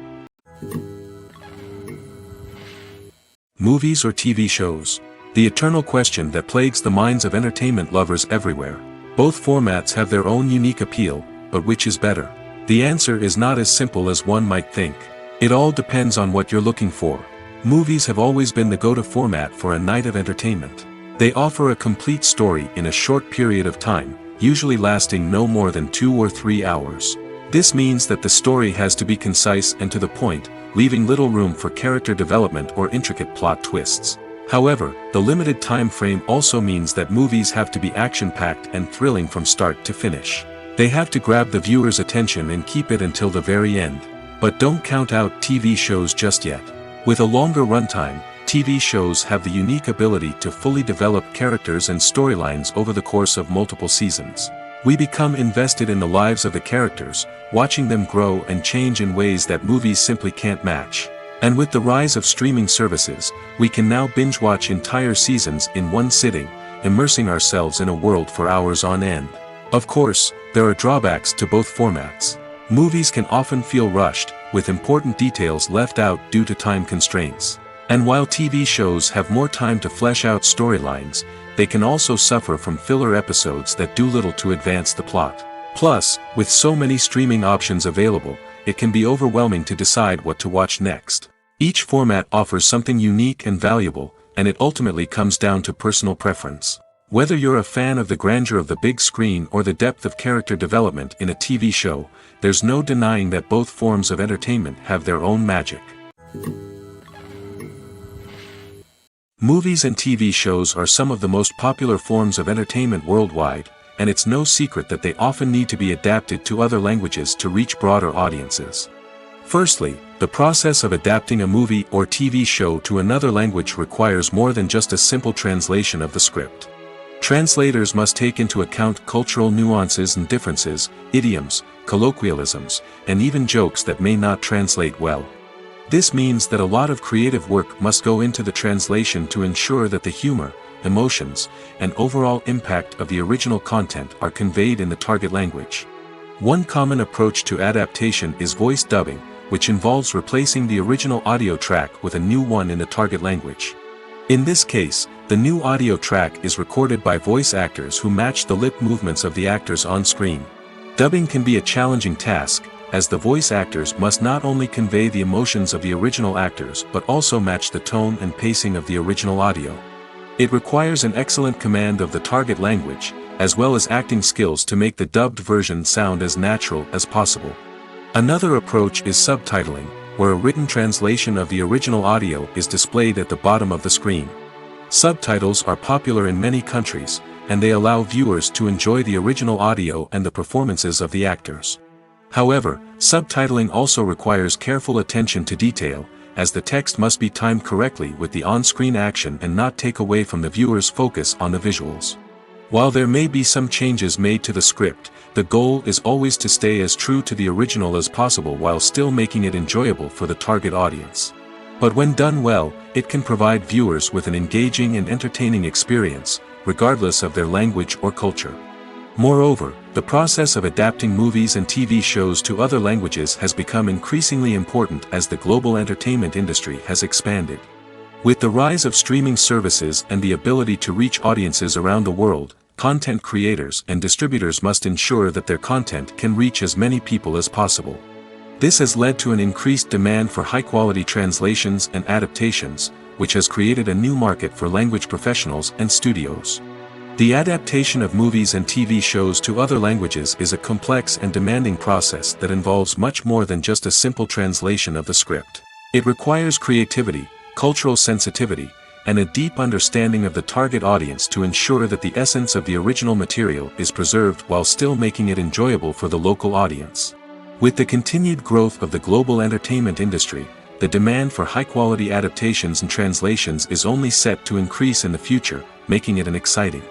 Speaker 1: Movies or TV shows? The eternal question that plagues the minds of entertainment lovers everywhere. Both formats have their own unique appeal, but which is better? The answer is not as simple as one might think. It all depends on what you're looking for. Movies have always been the go-to format for a night of entertainment. They offer a complete story in a short period of time, usually lasting no more than 2 or 3 hours. This means that the story has to be concise and to the point, leaving little room for character development or intricate plot twists. However, the limited time frame also means that movies have to be action-packed and thrilling from start to finish. They have to grab the viewer's attention and keep it until the very end. But don't count out TV shows just yet. With a longer runtime, TV shows have the unique ability to fully develop characters and storylines over the course of multiple seasons. We become invested in the lives of the characters, watching them grow and change in ways that movies simply can't match. And with the rise of streaming services, we can now binge-watch entire seasons in one sitting, immersing ourselves in a world for hours on end. Of course, there are drawbacks to both formats. Movies can often feel rushed, with important details left out due to time constraints. And while TV shows have more time to flesh out storylines, they can also suffer from filler episodes that do little to advance the plot. Plus, with so many streaming options available, it can be overwhelming to decide what to watch next. Each format offers something unique and valuable, and it ultimately comes down to personal preference. Whether you're a fan of the grandeur of the big screen or the depth of character development in a TV show, there's no denying that both forms of entertainment have their own magic. Movies and TV shows are some of the most popular forms of entertainment worldwide, and it's no secret that they often need to be adapted to other languages to reach broader audiences. Firstly, the process of adapting a movie or TV show to another language requires more than just a simple translation of the script. Translators must take into account cultural nuances and differences, idioms, colloquialisms, and even jokes that may not translate well. This means that a lot of creative work must go into the translation to ensure that the humor, emotions, and overall impact of the original content are conveyed in the target language. One common approach to adaptation is voice dubbing, which involves replacing the original audio track with a new one in the target language. In this case, the new audio track is recorded by voice actors who match the lip movements of the actors on screen. Dubbing can be a challenging task, as the voice actors must not only convey the emotions of the original actors but also match the tone and pacing of the original audio. It requires an excellent command of the target language, as well as acting skills to make the dubbed version sound as natural as possible. Another approach is subtitling, where a written translation of the original audio is displayed at the bottom of the screen. Subtitles are popular in many countries, and they allow viewers to enjoy the original audio and the performances of the actors. However, subtitling also requires careful attention to detail, as the text must be timed correctly with the on-screen action and not take away from the viewer's focus on the visuals. While there may be some changes made to the script, the goal is always to stay as true to the original as possible while still making it enjoyable for the target audience. But when done well, it can provide viewers with an engaging and entertaining experience, regardless of their language or culture. Moreover, the process of adapting movies and TV shows to other languages has become increasingly important as the global entertainment industry has expanded. With the rise of streaming services and the ability to reach audiences around the world, content creators and distributors must ensure that their content can reach as many people as possible. This has led to an increased demand for high-quality translations and adaptations, which has created a new market for language professionals and studios. The adaptation of movies and TV shows to other languages is a complex and demanding process that involves much more than just a simple translation of the script. It requires creativity, cultural sensitivity, and a deep understanding of the target audience to ensure that the essence of the original material is preserved while still making it enjoyable for the local audience. With the continued growth of the global entertainment industry, the demand for high-quality adaptations and translations is only set to increase in the future, making it an exciting.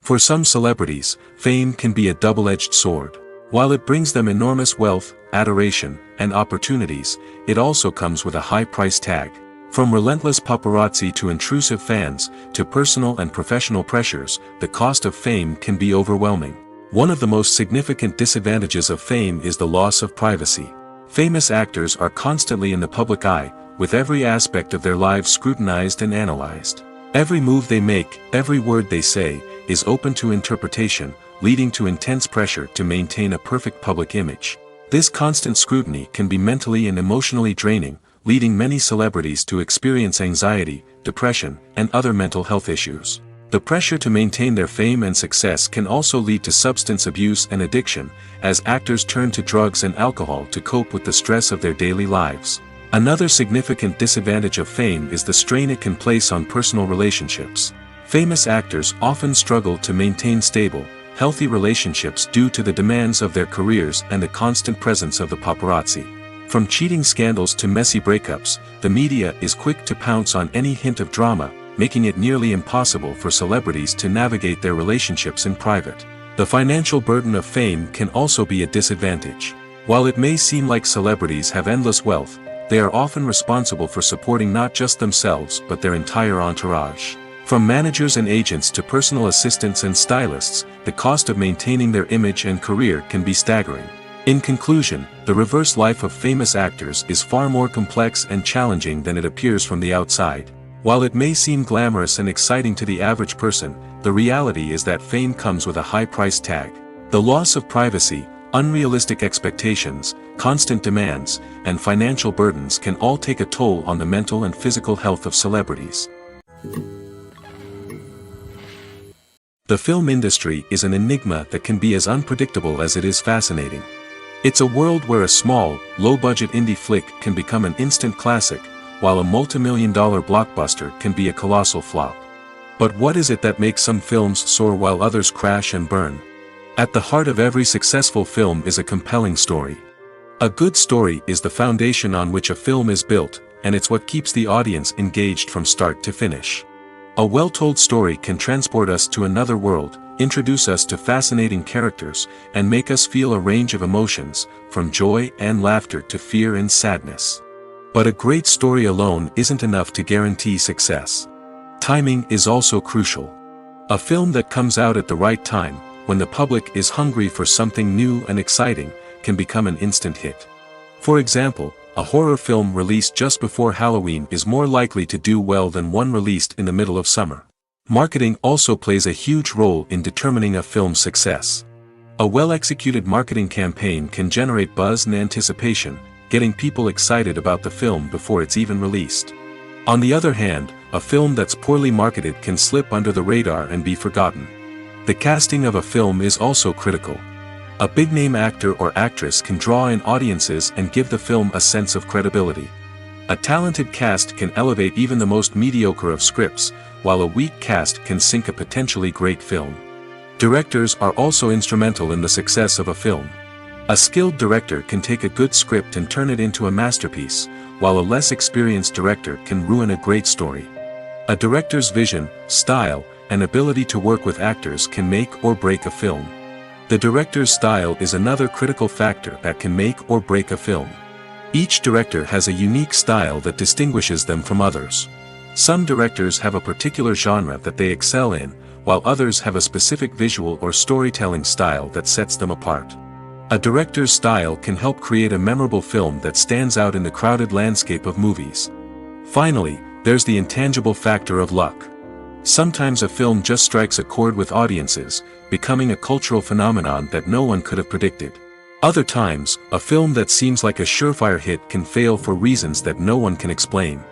Speaker 1: For some celebrities, fame can be a double-edged sword. While it brings them enormous wealth, adoration, and opportunities, it also comes with a high price tag. From relentless paparazzi to intrusive fans, to personal and professional pressures, the cost of fame can be overwhelming. One of the most significant disadvantages of fame is the loss of privacy. Famous actors are constantly in the public eye, with every aspect of their lives scrutinized and analyzed. Every move they make, every word they say, is open to interpretation, leading to intense pressure to maintain a perfect public image. This constant scrutiny can be mentally and emotionally draining, leading many celebrities to experience anxiety, depression, and other mental health issues. The pressure to maintain their fame and success can also lead to substance abuse and addiction, as actors turn to drugs and alcohol to cope with the stress of their daily lives. Another significant disadvantage of fame is the strain it can place on personal relationships. Famous actors often struggle to maintain stable, healthy relationships due to the demands of their careers and the constant presence of the paparazzi. From cheating scandals to messy breakups, the media is quick to pounce on any hint of drama, making it nearly impossible for celebrities to navigate their relationships in private. The financial burden of fame can also be a disadvantage. While it may seem like celebrities have endless wealth, they are often responsible for supporting not just themselves but their entire entourage. From managers and agents to personal assistants and stylists, the cost of maintaining their image and career can be staggering. In conclusion, the reverse life of famous actors is far more complex and challenging than it appears from the outside. While it may seem glamorous and exciting to the average person, the reality is that fame comes with a high price tag. The loss of privacy, unrealistic expectations, constant demands, and financial burdens can all take a toll on the mental and physical health of celebrities. The film industry is an enigma that can be as unpredictable as it is fascinating. It's a world where a small, low-budget indie flick can become an instant classic, while a multi-million-dollar blockbuster can be a colossal flop. But what is it that makes some films soar while others crash and burn? At the heart of every successful film is a compelling story. A good story is the foundation on which a film is built, and it's what keeps the audience engaged from start to finish. A well-told story can transport us to another world, introduce us to fascinating characters, and make us feel a range of emotions, from joy and laughter to fear and sadness. But a great story alone isn't enough to guarantee success. Timing is also crucial. A film that comes out at the right time, when the public is hungry for something new and exciting, can become an instant hit. For example, a horror film released just before Halloween is more likely to do well than one released in the middle of summer. Marketing also plays a huge role in determining a film's success. A well-executed marketing campaign can generate buzz and anticipation, getting people excited about the film before it's even released. On the other hand, a film that's poorly marketed can slip under the radar and be forgotten. The casting of a film is also critical. A big-name actor or actress can draw in audiences and give the film a sense of credibility. A talented cast can elevate even the most mediocre of scripts, while a weak cast can sink a potentially great film. Directors are also instrumental in the success of a film. A skilled director can take a good script and turn it into a masterpiece, while a less experienced director can ruin a great story. A director's vision, style, and ability to work with actors can make or break a film. The director's style is another critical factor that can make or break a film. Each director has a unique style that distinguishes them from others. Some directors have a particular genre that they excel in, while others have a specific visual or storytelling style that sets them apart. A director's style can help create a memorable film that stands out in the crowded landscape of movies. Finally, there's the intangible factor of luck. Sometimes a film just strikes a chord with audiences, becoming a cultural phenomenon that no one could have predicted. Other times, a film that seems like a surefire hit can fail for reasons that no one can explain.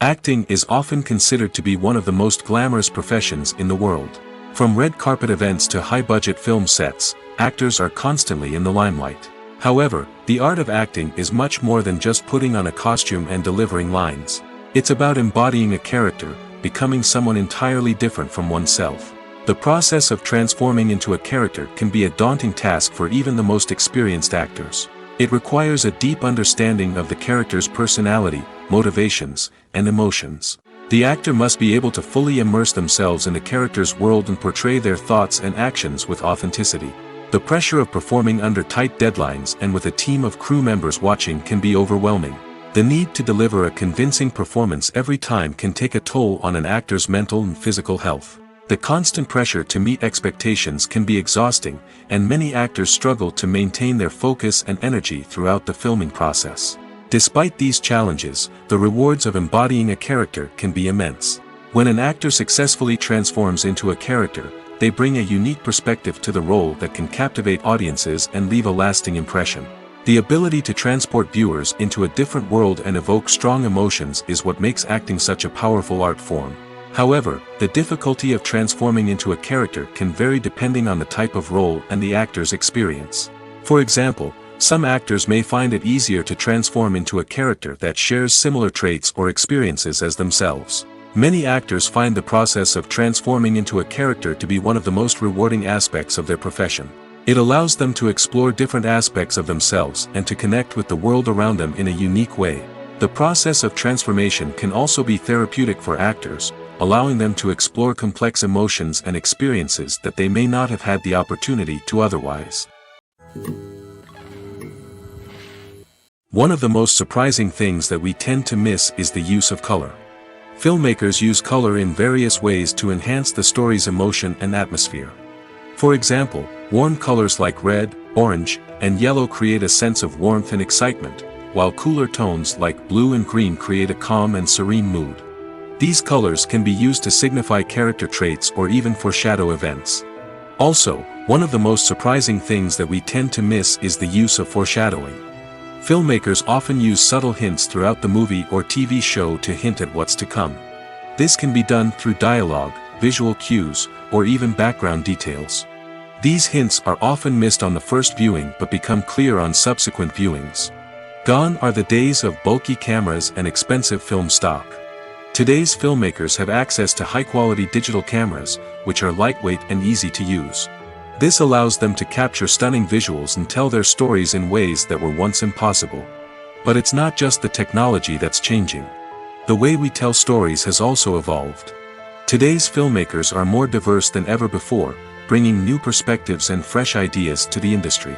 Speaker 1: Acting is often considered to be one of the most glamorous professions in the world. From red carpet events to high-budget film sets, actors are constantly in the limelight. However, the art of acting is much more than just putting on a costume and delivering lines. It's about embodying a character, becoming someone entirely different from oneself. The process of transforming into a character can be a daunting task for even the most experienced actors. It requires a deep understanding of the character's personality, motivations, and emotions. The actor must be able to fully immerse themselves in the character's world and portray their thoughts and actions with authenticity. The pressure of performing under tight deadlines and with a team of crew members watching can be overwhelming. The need to deliver a convincing performance every time can take a toll on an actor's mental and physical health. The constant pressure to meet expectations can be exhausting, and many actors struggle to maintain their focus and energy throughout the filming process. Despite these challenges, the rewards of embodying a character can be immense. When an actor successfully transforms into a character, they bring a unique perspective to the role that can captivate audiences and leave a lasting impression. The ability to transport viewers into a different world and evoke strong emotions is what makes acting such a powerful art form. However, the difficulty of transforming into a character can vary depending on the type of role and the actor's experience. For example, some actors may find it easier to transform into a character that shares similar traits or experiences as themselves. Many actors find the process of transforming into a character to be one of the most rewarding aspects of their profession. It allows them to explore different aspects of themselves and to connect with the world around them in a unique way. The process of transformation can also be therapeutic for actors, allowing them to explore complex emotions and experiences that they may not have had the opportunity to otherwise. One of the most surprising things that we tend to miss is the use of color. Filmmakers use color in various ways to enhance the story's emotion and atmosphere. For example, warm colors like red, orange, and yellow create a sense of warmth and excitement, while cooler tones like blue and green create a calm and serene mood. These colors can be used to signify character traits or even foreshadow events. Also, one of the most surprising things that we tend to miss is the use of foreshadowing. Filmmakers often use subtle hints throughout the movie or TV show to hint at what's to come. This can be done through dialogue, visual cues, or even background details. These hints are often missed on the first viewing but become clear on subsequent viewings. Gone are the days of bulky cameras and expensive film stock. Today's filmmakers have access to high-quality digital cameras, which are lightweight and easy to use. This allows them to capture stunning visuals and tell their stories in ways that were once impossible. But it's not just the technology that's changing. The way we tell stories has also evolved. Today's filmmakers are more diverse than ever before, bringing new perspectives and fresh ideas to the industry.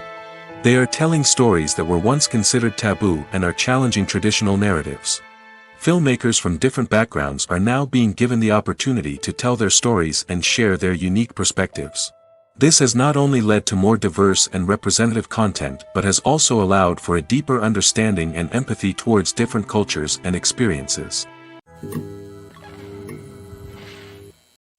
Speaker 1: They are telling stories that were once considered taboo and are challenging traditional narratives. Filmmakers from different backgrounds are now being given the opportunity to tell their stories and share their unique perspectives. This has not only led to more diverse and representative content but has also allowed for a deeper understanding and empathy towards different cultures and experiences.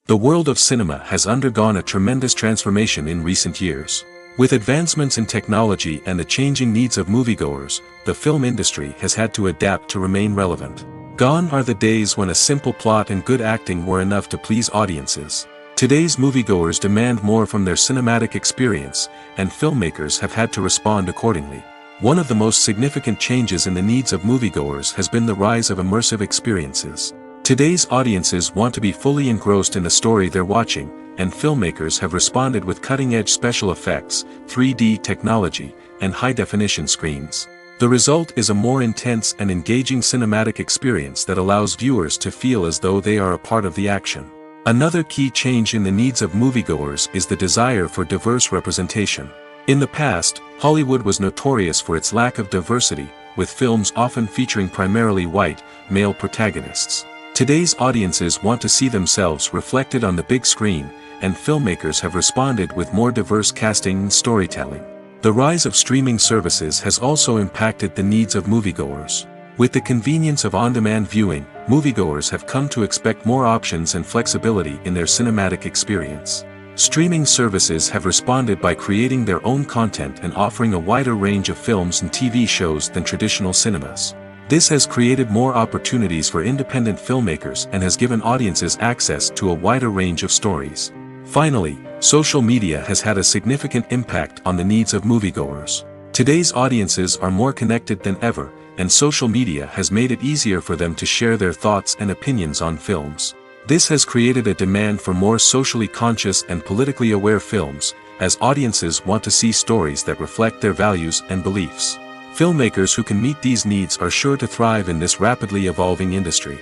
Speaker 1: The world of cinema has undergone a tremendous transformation in recent years. With advancements in technology and the changing needs of moviegoers, the film industry has had to adapt to remain relevant. Gone are the days when a simple plot and good acting were enough to please audiences. Today's moviegoers demand more from their cinematic experience, and filmmakers have had to respond accordingly. One of the most significant changes in the needs of moviegoers has been the rise of immersive experiences. Today's audiences want to be fully engrossed in the story they're watching, and filmmakers have responded with cutting-edge special effects, 3D technology, and high-definition screens. The result is a more intense and engaging cinematic experience that allows viewers to feel as though they are a part of the action. Another key change in the needs of moviegoers is the desire for diverse representation. In the past, Hollywood was notorious for its lack of diversity, with films often featuring primarily white, male protagonists. Today's audiences want to see themselves reflected on the big screen, and filmmakers have responded with more diverse casting and storytelling. The rise of streaming services has also impacted the needs of moviegoers. With the convenience of on-demand viewing, moviegoers have come to expect more options and flexibility in their cinematic experience. Streaming services have responded by creating their own content and offering a wider range of films and TV shows than traditional cinemas. This has created more opportunities for independent filmmakers and has given audiences access to a wider range of stories. Finally, social media has had a significant impact on the needs of moviegoers. Today's audiences are more connected than ever, and social media has made it easier for them to share their thoughts and opinions on films. This has created a demand for more socially conscious and politically aware films, as audiences want to see stories that reflect their values and beliefs. Filmmakers who can meet these needs are sure to thrive in this rapidly evolving industry.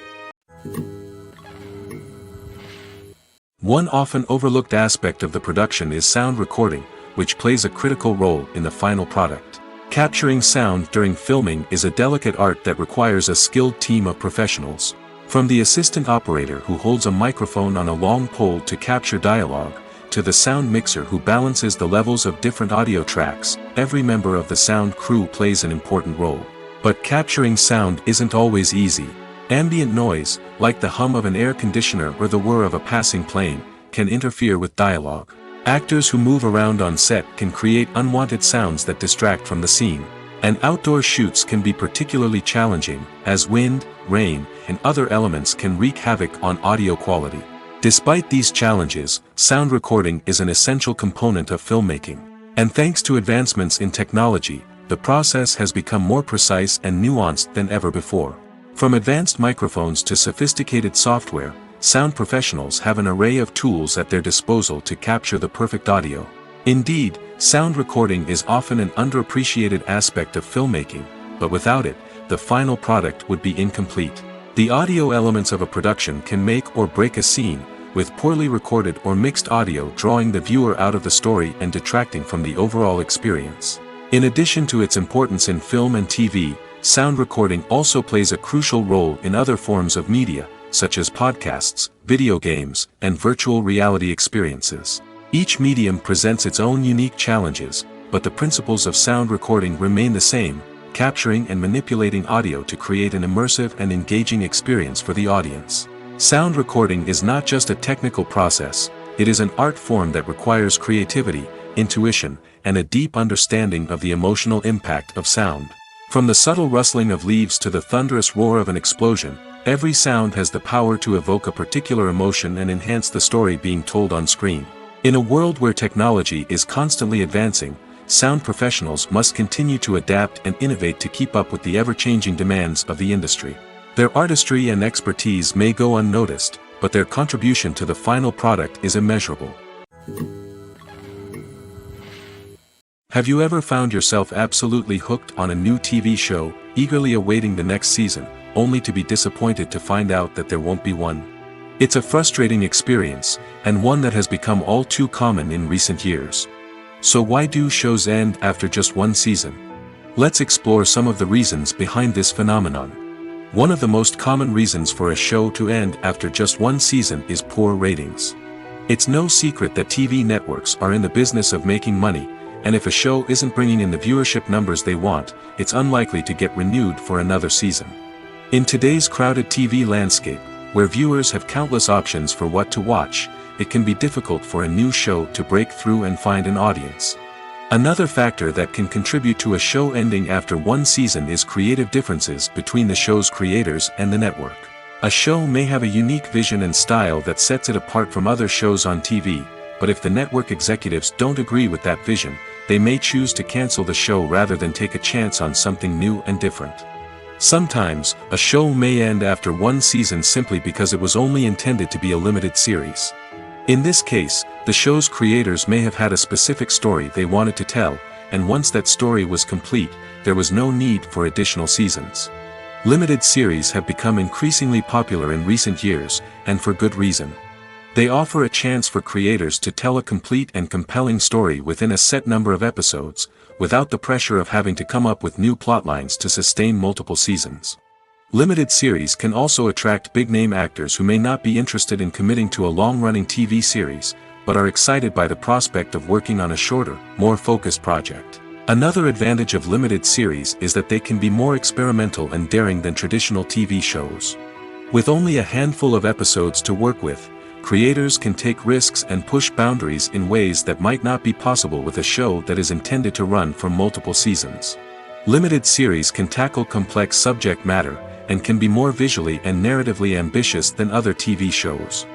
Speaker 1: One often overlooked aspect of the production is sound recording, which plays a critical role in the final product. Capturing sound during filming is a delicate art that requires a skilled team of professionals. From the assistant operator who holds a microphone on a long pole to capture dialogue, to the sound mixer who balances the levels of different audio tracks, every member of the sound crew plays an important role. But capturing sound isn't always easy. Ambient noise, like the hum of an air conditioner or the whir of a passing plane, can interfere with dialogue. Actors who move around on set can create unwanted sounds that distract from the scene. And outdoor shoots can be particularly challenging, as wind, rain, and other elements can wreak havoc on audio quality. Despite these challenges, sound recording is an essential component of filmmaking. And thanks to advancements in technology, the process has become more precise and nuanced than ever before. From advanced microphones to sophisticated software, sound professionals have an array of tools at their disposal to capture the perfect audio. Indeed, sound recording is often an underappreciated aspect of filmmaking, but without it, the final product would be incomplete. The audio elements of a production can make or break a scene, with poorly recorded or mixed audio drawing the viewer out of the story and detracting from the overall experience. In addition to its importance in film and TV, sound recording also plays a crucial role in other forms of media, such as podcasts, video games, and virtual reality experiences. Each medium presents its own unique challenges, but the principles of sound recording remain the same, capturing and manipulating audio to create an immersive and engaging experience for the audience. Sound recording is not just a technical process, it is an art form that requires creativity, intuition, and a deep understanding of the emotional impact of sound. From the subtle rustling of leaves to the thunderous roar of an explosion, every sound has the power to evoke a particular emotion and enhance the story being told on screen. In a world where technology is constantly advancing, sound professionals must continue to adapt and innovate to keep up with the ever-changing demands of the industry. Their artistry and expertise may go unnoticed, but their contribution to the final product is immeasurable. Have you ever found yourself absolutely hooked on a new TV show, eagerly awaiting the next season, only to be disappointed to find out that there won't be one? It's a frustrating experience, and one that has become all too common in recent years. So why do shows end after just one season? Let's explore some of the reasons behind this phenomenon. One of the most common reasons for a show to end after just one season is poor ratings. It's no secret that TV networks are in the business of making money, and if a show isn't bringing in the viewership numbers they want, it's unlikely to get renewed for another season. In today's crowded TV landscape, where viewers have countless options for what to watch, it can be difficult for a new show to break through and find an audience. Another factor that can contribute to a show ending after one season is creative differences between the show's creators and the network. A show may have a unique vision and style that sets it apart from other shows on TV, but if the network executives don't agree with that vision, they may choose to cancel the show rather than take a chance on something new and different. Sometimes, a show may end after one season simply because it was only intended to be a limited series. In this case, the show's creators may have had a specific story they wanted to tell, and once that story was complete, there was no need for additional seasons. Limited series have become increasingly popular in recent years, and for good reason. They offer a chance for creators to tell a complete and compelling story within a set number of episodes, without the pressure of having to come up with new plotlines to sustain multiple seasons. Limited series can also attract big-name actors who may not be interested in committing to a long-running TV series, but are excited by the prospect of working on a shorter, more focused project. Another advantage of limited series is that they can be more experimental and daring than traditional TV shows. With only a handful of episodes to work with, creators can take risks and push boundaries in ways that might not be possible with a show that is intended to run for multiple seasons. Limited series can tackle complex subject matter, and can be more visually and narratively ambitious than other TV shows.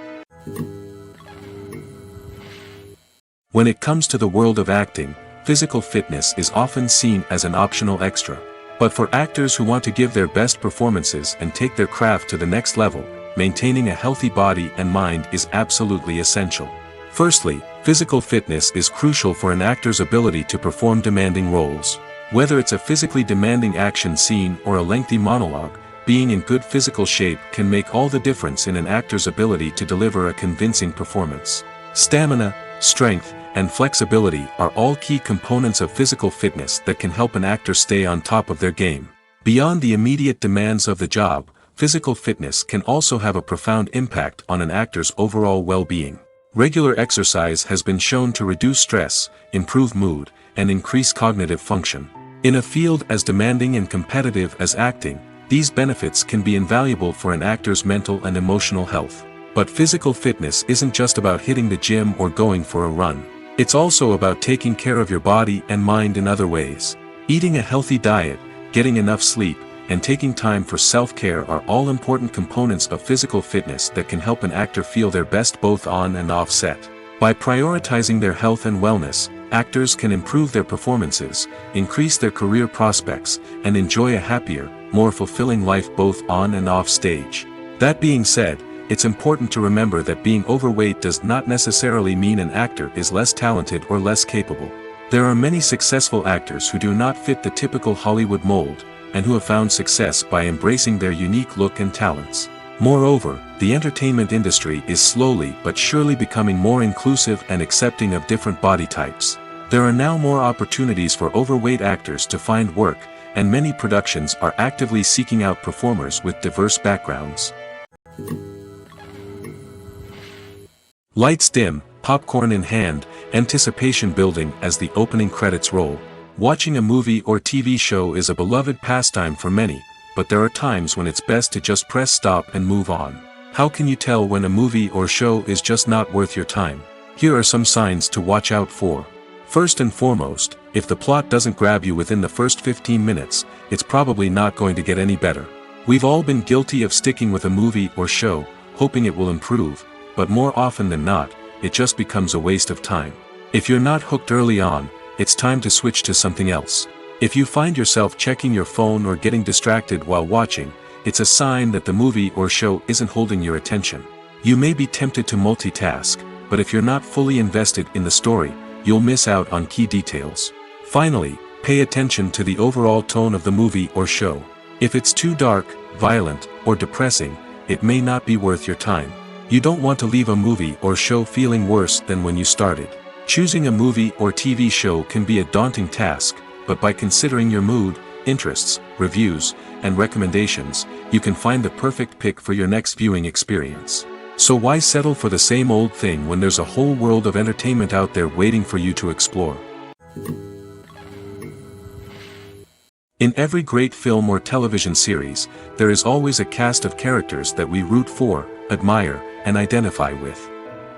Speaker 1: When it comes to the world of acting, physical fitness is often seen as an optional extra. But for actors who want to give their best performances and take their craft to the next level, maintaining a healthy body and mind is absolutely essential. Firstly, physical fitness is crucial for an actor's ability to perform demanding roles. Whether it's a physically demanding action scene or a lengthy monologue, being in good physical shape can make all the difference in an actor's ability to deliver a convincing performance. Stamina, strength, and flexibility are all key components of physical fitness that can help an actor stay on top of their game. Beyond the immediate demands of the job, physical fitness can also have a profound impact on an actor's overall well-being. Regular exercise has been shown to reduce stress, improve mood, and increase cognitive function. In a field as demanding and competitive as acting, these benefits can be invaluable for an actor's mental and emotional health. But physical fitness isn't just about hitting the gym or going for a run. It's also about taking care of your body and mind in other ways. Eating a healthy diet, getting enough sleep, and taking time for self-care are all important components of physical fitness that can help an actor feel their best both on and off set. By prioritizing their health and wellness, actors can improve their performances, increase their career prospects, and enjoy a happier, more fulfilling life both on and off stage. That being said, it's important to remember that being overweight does not necessarily mean an actor is less talented or less capable. There are many successful actors who do not fit the typical Hollywood mold, and who have found success by embracing their unique look and talents. Moreover, the entertainment industry is slowly but surely becoming more inclusive and accepting of different body types. There are now more opportunities for overweight actors to find work, and many productions are actively seeking out performers with diverse backgrounds. Lights dim, popcorn in hand, anticipation building as the opening credits roll. Watching a movie or TV show is a beloved pastime for many, but there are times when it's best to just press stop and move on. How can you tell when a movie or show is just not worth your time? Here are some signs to watch out for. First and foremost, if the plot doesn't grab you within the first 15 minutes, it's probably not going to get any better. We've all been guilty of sticking with a movie or show, hoping it will improve, but more often than not, it just becomes a waste of time. If you're not hooked early on, it's time to switch to something else. If you find yourself checking your phone or getting distracted while watching, it's a sign that the movie or show isn't holding your attention. You may be tempted to multitask, but if you're not fully invested in the story, you'll miss out on key details. Finally, pay attention to the overall tone of the movie or show. If it's too dark, violent, or depressing, it may not be worth your time. You don't want to leave a movie or show feeling worse than when you started. Choosing a movie or TV show can be a daunting task, but by considering your mood, interests, reviews, and recommendations, you can find the perfect pick for your next viewing experience. So why settle for the same old thing when there's a whole world of entertainment out there waiting for you to explore? In every great film or television series, there is always a cast of characters that we root for, admire, and identify with.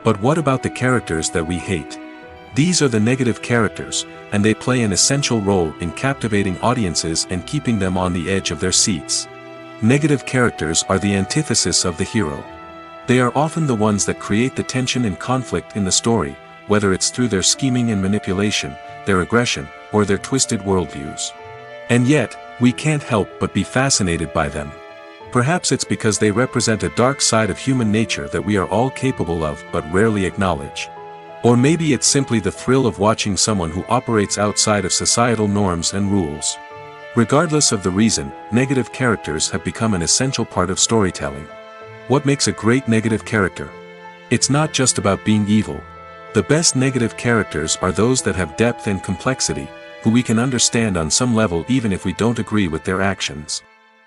Speaker 1: But what about the characters that we hate? These are the negative characters, and they play an essential role in captivating audiences and keeping them on the edge of their seats. Negative characters are the antithesis of the hero. They are often the ones that create the tension and conflict in the story, whether it's through their scheming and manipulation, their aggression, or their twisted worldviews. And yet, we can't help but be fascinated by them. Perhaps it's because they represent a dark side of human nature that we are all capable of but rarely acknowledge. Or maybe it's simply the thrill of watching someone who operates outside of societal norms and rules. Regardless of the reason, negative characters have become an essential part of storytelling. What makes a great negative character? It's not just about being evil. The best negative characters are those that have depth and complexity, who we can understand on some level even if we don't agree with their actions.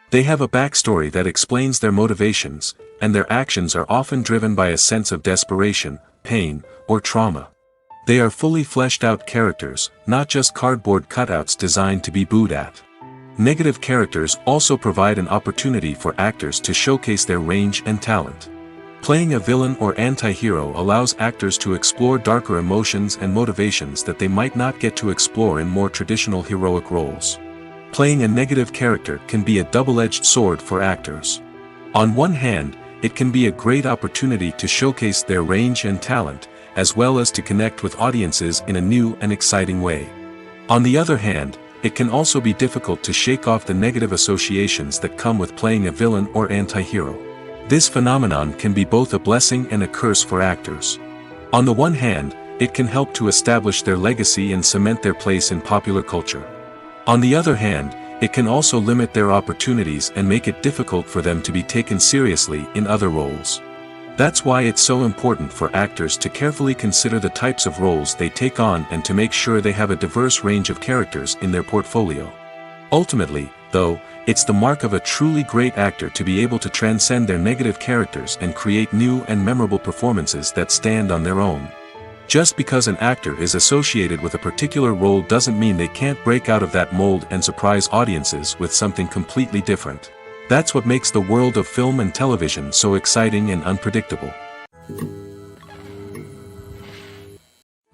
Speaker 1: They have a backstory that explains their motivations, and their actions are often driven by a sense of desperation, pain, or trauma. They are fully fleshed out characters, not just cardboard cutouts designed to be booed at. Negative characters also provide an opportunity for actors to showcase their range and talent. Playing a villain or anti-hero allows actors to explore darker emotions and motivations that they might not get to explore in more traditional heroic roles. Playing a negative character can be a double-edged sword for actors. On one hand, it can be a great opportunity to showcase their range and talent, as well as to connect with audiences in a new and exciting way. On the other hand, it can also be difficult to shake off the negative associations that come with playing a villain or anti-hero. This phenomenon can be both a blessing and a curse for actors. On the one hand, it can help to establish their legacy and cement their place in popular culture. On the other hand, it can also limit their opportunities and make it difficult for them to be taken seriously in other roles. That's why it's so important for actors to carefully consider the types of roles they take on and to make sure they have a diverse range of characters in their portfolio. Ultimately, though, it's the mark of a truly great actor to be able to transcend their negative characters and create new and memorable performances that stand on their own. Just because an actor is associated with a particular role doesn't mean they can't break out of that mold and surprise audiences with something completely different. That's what makes the world of film and television so exciting and unpredictable.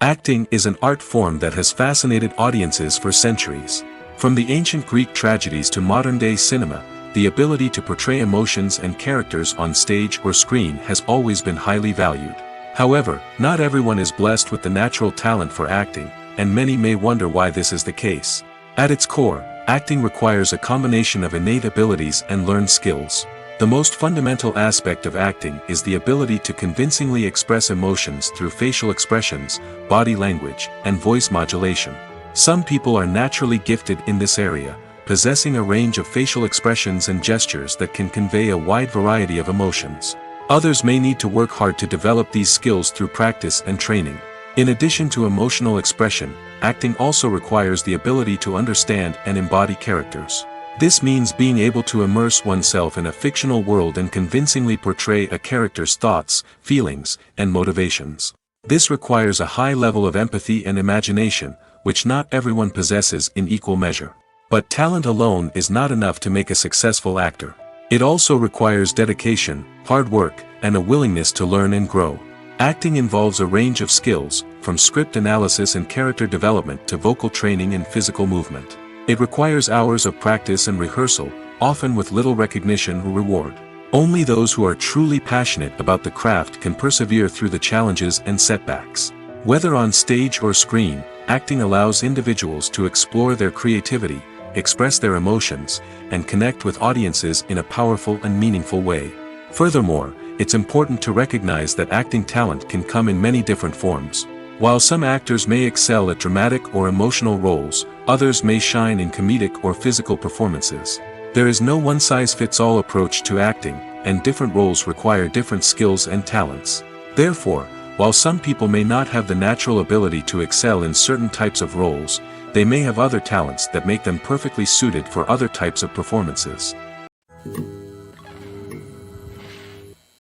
Speaker 1: Acting is an art form that has fascinated audiences for centuries. From the ancient Greek tragedies to modern-day cinema, the ability to portray emotions and characters on stage or screen has always been highly valued. However, not everyone is blessed with the natural talent for acting, and many may wonder why this is the case. At its core, acting requires a combination of innate abilities and learned skills. The most fundamental aspect of acting is the ability to convincingly express emotions through facial expressions, body language, and voice modulation. Some people are naturally gifted in this area, possessing a range of facial expressions and gestures that can convey a wide variety of emotions. Others may need to work hard to develop these skills through practice and training. In addition to emotional expression, acting also requires the ability to understand and embody characters. This means being able to immerse oneself in a fictional world and convincingly portray a character's thoughts, feelings, and motivations. This requires a high level of empathy and imagination, which not everyone possesses in equal measure. But talent alone is not enough to make a successful actor. It also requires dedication, hard work, and a willingness to learn and grow. Acting involves a range of skills, from script analysis and character development to vocal training and physical movement. It requires hours of practice and rehearsal, often with little recognition or reward. Only those who are truly passionate about the craft can persevere through the challenges and setbacks. Whether on stage or screen, acting allows individuals to explore their creativity, express their emotions, and connect with audiences in a powerful and meaningful way. Furthermore, it's important to recognize that acting talent can come in many different forms. While some actors may excel at dramatic or emotional roles, others may shine in comedic or physical performances. There is no one-size-fits-all approach to acting, and different roles require different skills and talents. Therefore, while some people may not have the natural ability to excel in certain types of roles, they may have other talents that make them perfectly suited for other types of performances.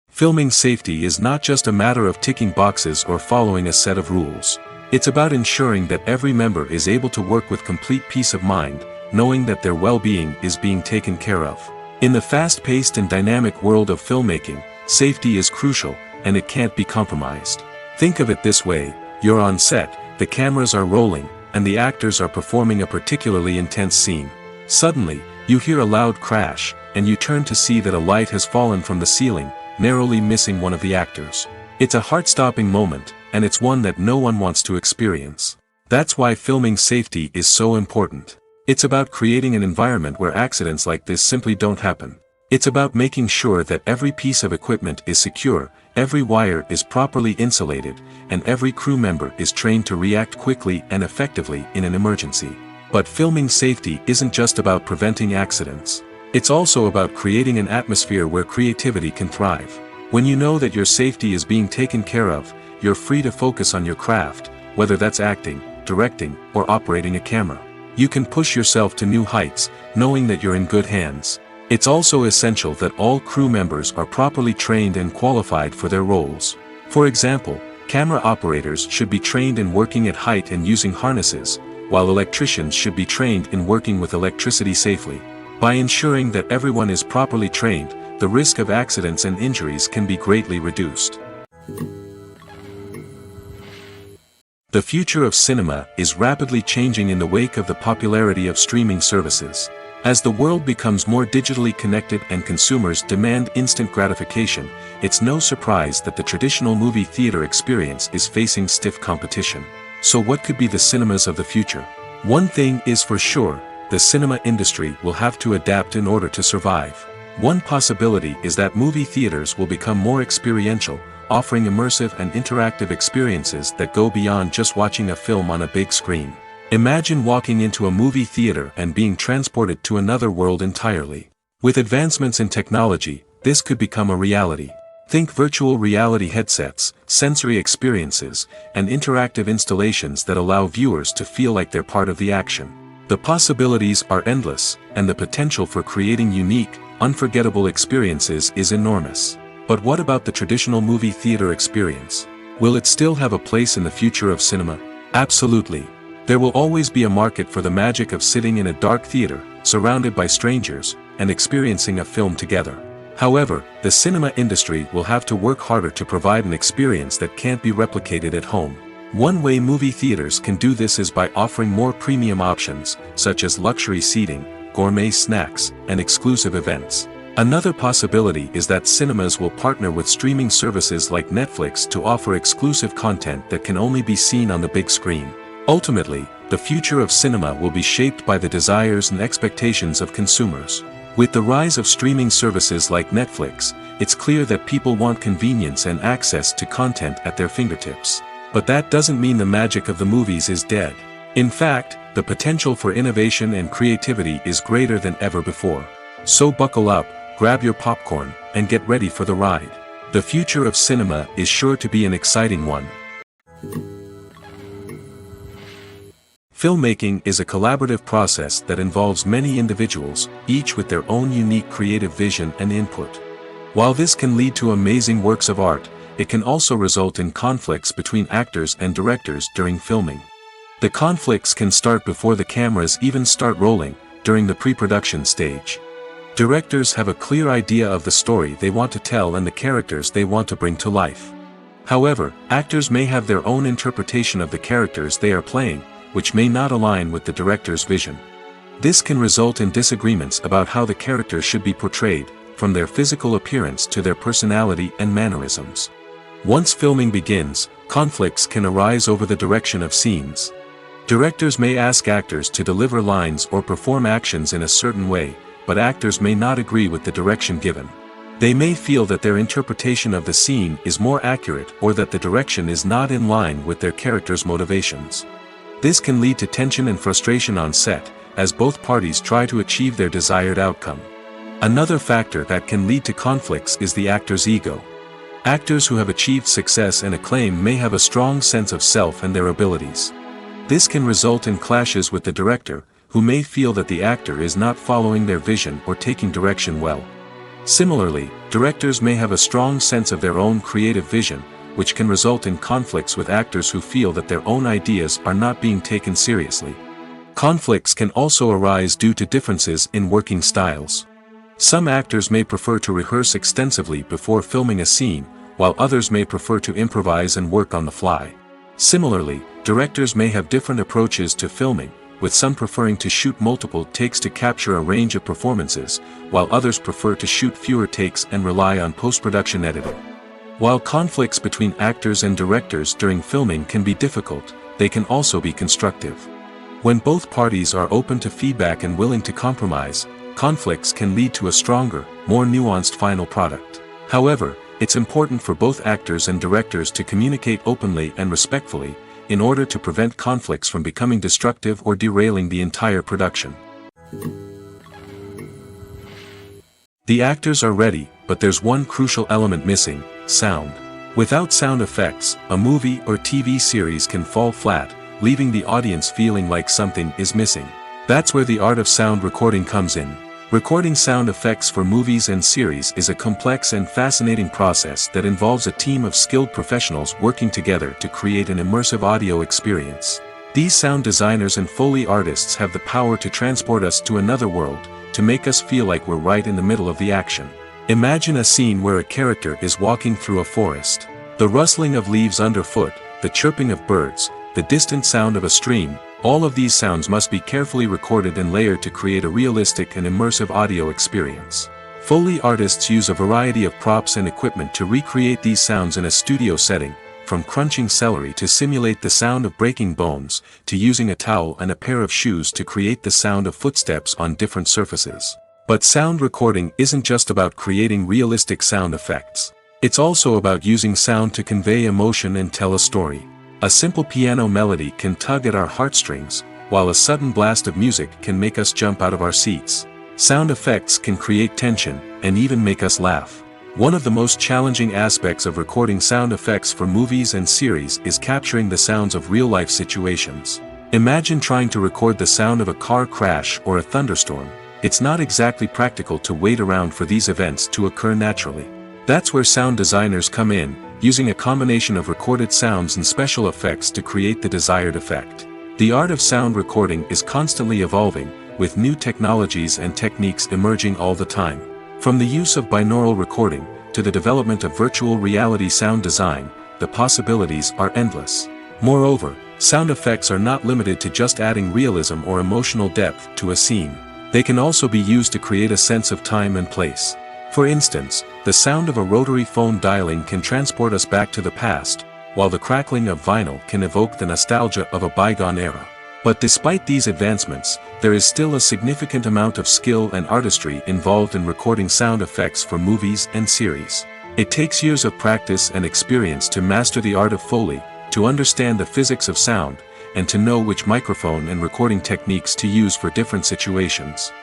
Speaker 1: Filming safety is not just a matter of ticking boxes or following a set of rules. It's about ensuring that every member is able to work with complete peace of mind, knowing that their well-being is being taken care of. In the fast-paced and dynamic world of filmmaking, safety is crucial, and it can't be compromised. Think of it this way: you're on set, the cameras are rolling, and the actors are performing a particularly intense scene. Suddenly, you hear a loud crash, and you turn to see that a light has fallen from the ceiling, narrowly missing one of the actors. It's a heart-stopping moment, and it's one that no one wants to experience. That's why filming safety is so important. It's about creating an environment where accidents like this simply don't happen. It's about making sure that every piece of equipment is secure, every wire is properly insulated, and every crew member is trained to react quickly and effectively in an emergency. But filming safety isn't just about preventing accidents. It's also about creating an atmosphere where creativity can thrive. When you know that your safety is being taken care of, you're free to focus on your craft, whether that's acting, directing, or operating a camera. You can push yourself to new heights, knowing that you're in good hands. It's also essential that all crew members are properly trained and qualified for their roles. For example, camera operators should be trained in working at height and using harnesses, while electricians should be trained in working with electricity safely. By ensuring that everyone is properly trained, the risk of accidents and injuries can be greatly reduced. The future of cinema is rapidly changing in the wake of the popularity of streaming services. As the world becomes more digitally connected and consumers demand instant gratification, it's no surprise that the traditional movie theater experience is facing stiff competition. So what could be the cinemas of the future? One thing is for sure: the cinema industry will have to adapt in order to survive. One possibility is that movie theaters will become more experiential, offering immersive and interactive experiences that go beyond just watching a film on a big screen. Imagine walking into a movie theater and being transported to another world entirely. With advancements in technology, this could become a reality. Think virtual reality headsets, sensory experiences, and interactive installations that allow viewers to feel like they're part of the action. The possibilities are endless, and the potential for creating unique, unforgettable experiences is enormous. But what about the traditional movie theater experience? Will it still have a place in the future of cinema? Absolutely. There will always be a market for the magic of sitting in a dark theater, surrounded by strangers, and experiencing a film together. However, the cinema industry will have to work harder to provide an experience that can't be replicated at home. One way movie theaters can do this is by offering more premium options, such as luxury seating, gourmet snacks, and exclusive events. Another possibility is that cinemas will partner with streaming services like Netflix to offer exclusive content that can only be seen on the big screen. Ultimately, the future of cinema will be shaped by the desires and expectations of consumers. With the rise of streaming services like Netflix, it's clear that people want convenience and access to content at their fingertips. But that doesn't mean the magic of the movies is dead. In fact, the potential for innovation and creativity is greater than ever before. So buckle up, grab your popcorn, and get ready for the ride. The future of cinema is sure to be an exciting one. Filmmaking is a collaborative process that involves many individuals, each with their own unique creative vision and input. While this can lead to amazing works of art, it can also result in conflicts between actors and directors during filming. The conflicts can start before the cameras even start rolling, during the pre-production stage. Directors have a clear idea of the story they want to tell and the characters they want to bring to life. However, actors may have their own interpretation of the characters they are playing, which may not align with the director's vision. This can result in disagreements about how the character should be portrayed, from their physical appearance to their personality and mannerisms. Once filming begins, conflicts can arise over the direction of scenes. Directors may ask actors to deliver lines or perform actions in a certain way, but actors may not agree with the direction given. They may feel that their interpretation of the scene is more accurate or that the direction is not in line with their character's motivations. This can lead to tension and frustration on set, as both parties try to achieve their desired outcome. Another factor that can lead to conflicts is the actor's ego. Actors who have achieved success and acclaim may have a strong sense of self and their abilities. This can result in clashes with the director, who may feel that the actor is not following their vision or taking direction well. Similarly, directors may have a strong sense of their own creative vision, which can result in conflicts with actors who feel that their own ideas are not being taken seriously. Conflicts can also arise due to differences in working styles. Some actors may prefer to rehearse extensively before filming a scene, while others may prefer to improvise and work on the fly. Similarly, directors may have different approaches to filming, with some preferring to shoot multiple takes to capture a range of performances, while others prefer to shoot fewer takes and rely on post-production editing. While conflicts between actors and directors during filming can be difficult, they can also be constructive. When both parties are open to feedback and willing to compromise, conflicts can lead to a stronger, more nuanced final product. However, it's important for both actors and directors to communicate openly and respectfully, in order to prevent conflicts from becoming destructive or derailing the entire production. The actors are ready, but there's one crucial element missing: sound. Without sound effects, a movie or TV series can fall flat, leaving the audience feeling like something is missing. That's where the art of sound recording comes in. Recording sound effects for movies and series is a complex and fascinating process that involves a team of skilled professionals working together to create an immersive audio experience. These sound designers and Foley artists have the power to transport us to another world, to make us feel like we're right in the middle of the action. Imagine a scene where a character is walking through a forest. The rustling of leaves underfoot, the chirping of birds, the distant sound of a stream, all of these sounds must be carefully recorded and layered to create a realistic and immersive audio experience. Foley artists use a variety of props and equipment to recreate these sounds in a studio setting, from crunching celery to simulate the sound of breaking bones, to using a towel and a pair of shoes to create the sound of footsteps on different surfaces. But sound recording isn't just about creating realistic sound effects. It's also about using sound to convey emotion and tell a story. A simple piano melody can tug at our heartstrings, while a sudden blast of music can make us jump out of our seats. Sound effects can create tension, and even make us laugh. One of the most challenging aspects of recording sound effects for movies and series is capturing the sounds of real-life situations. Imagine trying to record the sound of a car crash or a thunderstorm. It's not exactly practical to wait around for these events to occur naturally. That's where sound designers come in, using a combination of recorded sounds and special effects to create the desired effect. The art of sound recording is constantly evolving, with new technologies and techniques emerging all the time. From the use of binaural recording, to the development of virtual reality sound design, the possibilities are endless. Moreover, sound effects are not limited to just adding realism or emotional depth to a scene. They can also be used to create a sense of time and place. For instance, the sound of a rotary phone dialing can transport us back to the past, while the crackling of vinyl can evoke the nostalgia of a bygone era. But despite these advancements, there is still a significant amount of skill and artistry involved in recording sound effects for movies and series. It takes years of practice and experience to master the art of Foley, to understand the physics of sound, and to know which microphone and recording techniques to use for different situations.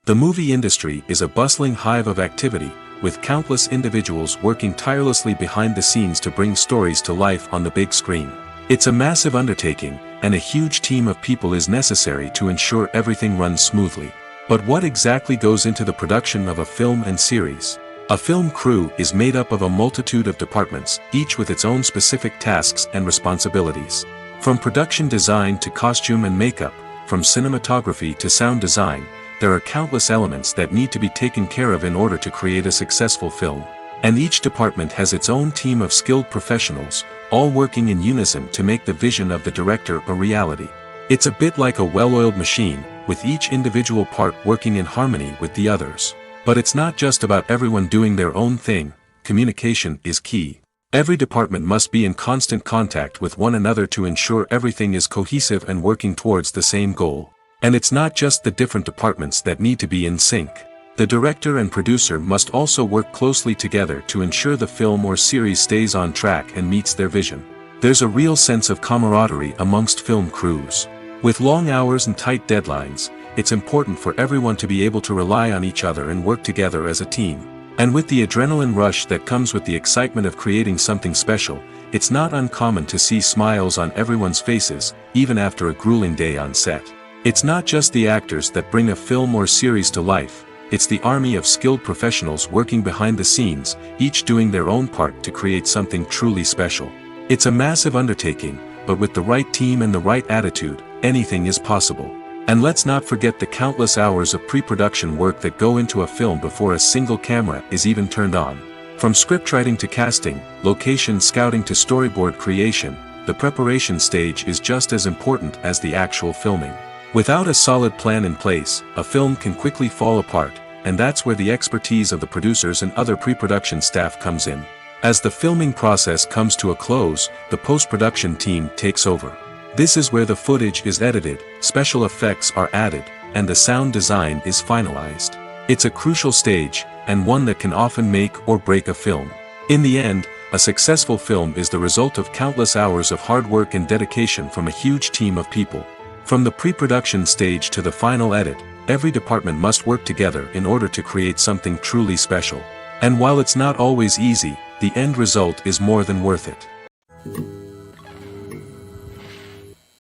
Speaker 1: The movie industry is a bustling hive of activity, with countless individuals working tirelessly behind the scenes to bring stories to life on the big screen. It's a massive undertaking, and a huge team of people is necessary to ensure everything runs smoothly. But what exactly goes into the production of a film and series? A film crew is made up of a multitude of departments, each with its own specific tasks and responsibilities. From production design to costume and makeup, from cinematography to sound design, there are countless elements that need to be taken care of in order to create a successful film. And each department has its own team of skilled professionals, all working in unison to make the vision of the director a reality. It's a bit like a well-oiled machine, with each individual part working in harmony with the others. But it's not just about everyone doing their own thing. Communication is key. Every department must be in constant contact with one another to ensure everything is cohesive and working towards the same goal. And it's not just the different departments that need to be in sync. The director and producer must also work closely together to ensure the film or series stays on track and meets their vision. There's a real sense of camaraderie amongst film crews. With long hours and tight deadlines, it's important for everyone to be able to rely on each other and work together as a team. And with the adrenaline rush that comes with the excitement of creating something special, it's not uncommon to see smiles on everyone's faces, even after a grueling day on set. It's not just the actors that bring a film or series to life, it's the army of skilled professionals working behind the scenes, each doing their own part to create something truly special. It's a massive undertaking, but with the right team and the right attitude, anything is possible. And let's not forget the countless hours of pre-production work that go into a film before a single camera is even turned on. From scriptwriting to casting, location scouting to storyboard creation, the preparation stage is just as important as the actual filming. Without a solid plan in place, a film can quickly fall apart, and that's where the expertise of the producers and other pre-production staff comes in. As the filming process comes to a close, the post-production team takes over. This is where the footage is edited, special effects are added, and the sound design is finalized. It's a crucial stage, and one that can often make or break a film. In the end, a successful film is the result of countless hours of hard work and dedication from a huge team of people. From the pre-production stage to the final edit, every department must work together in order to create something truly special. And while it's not always easy, the end result is more than worth it.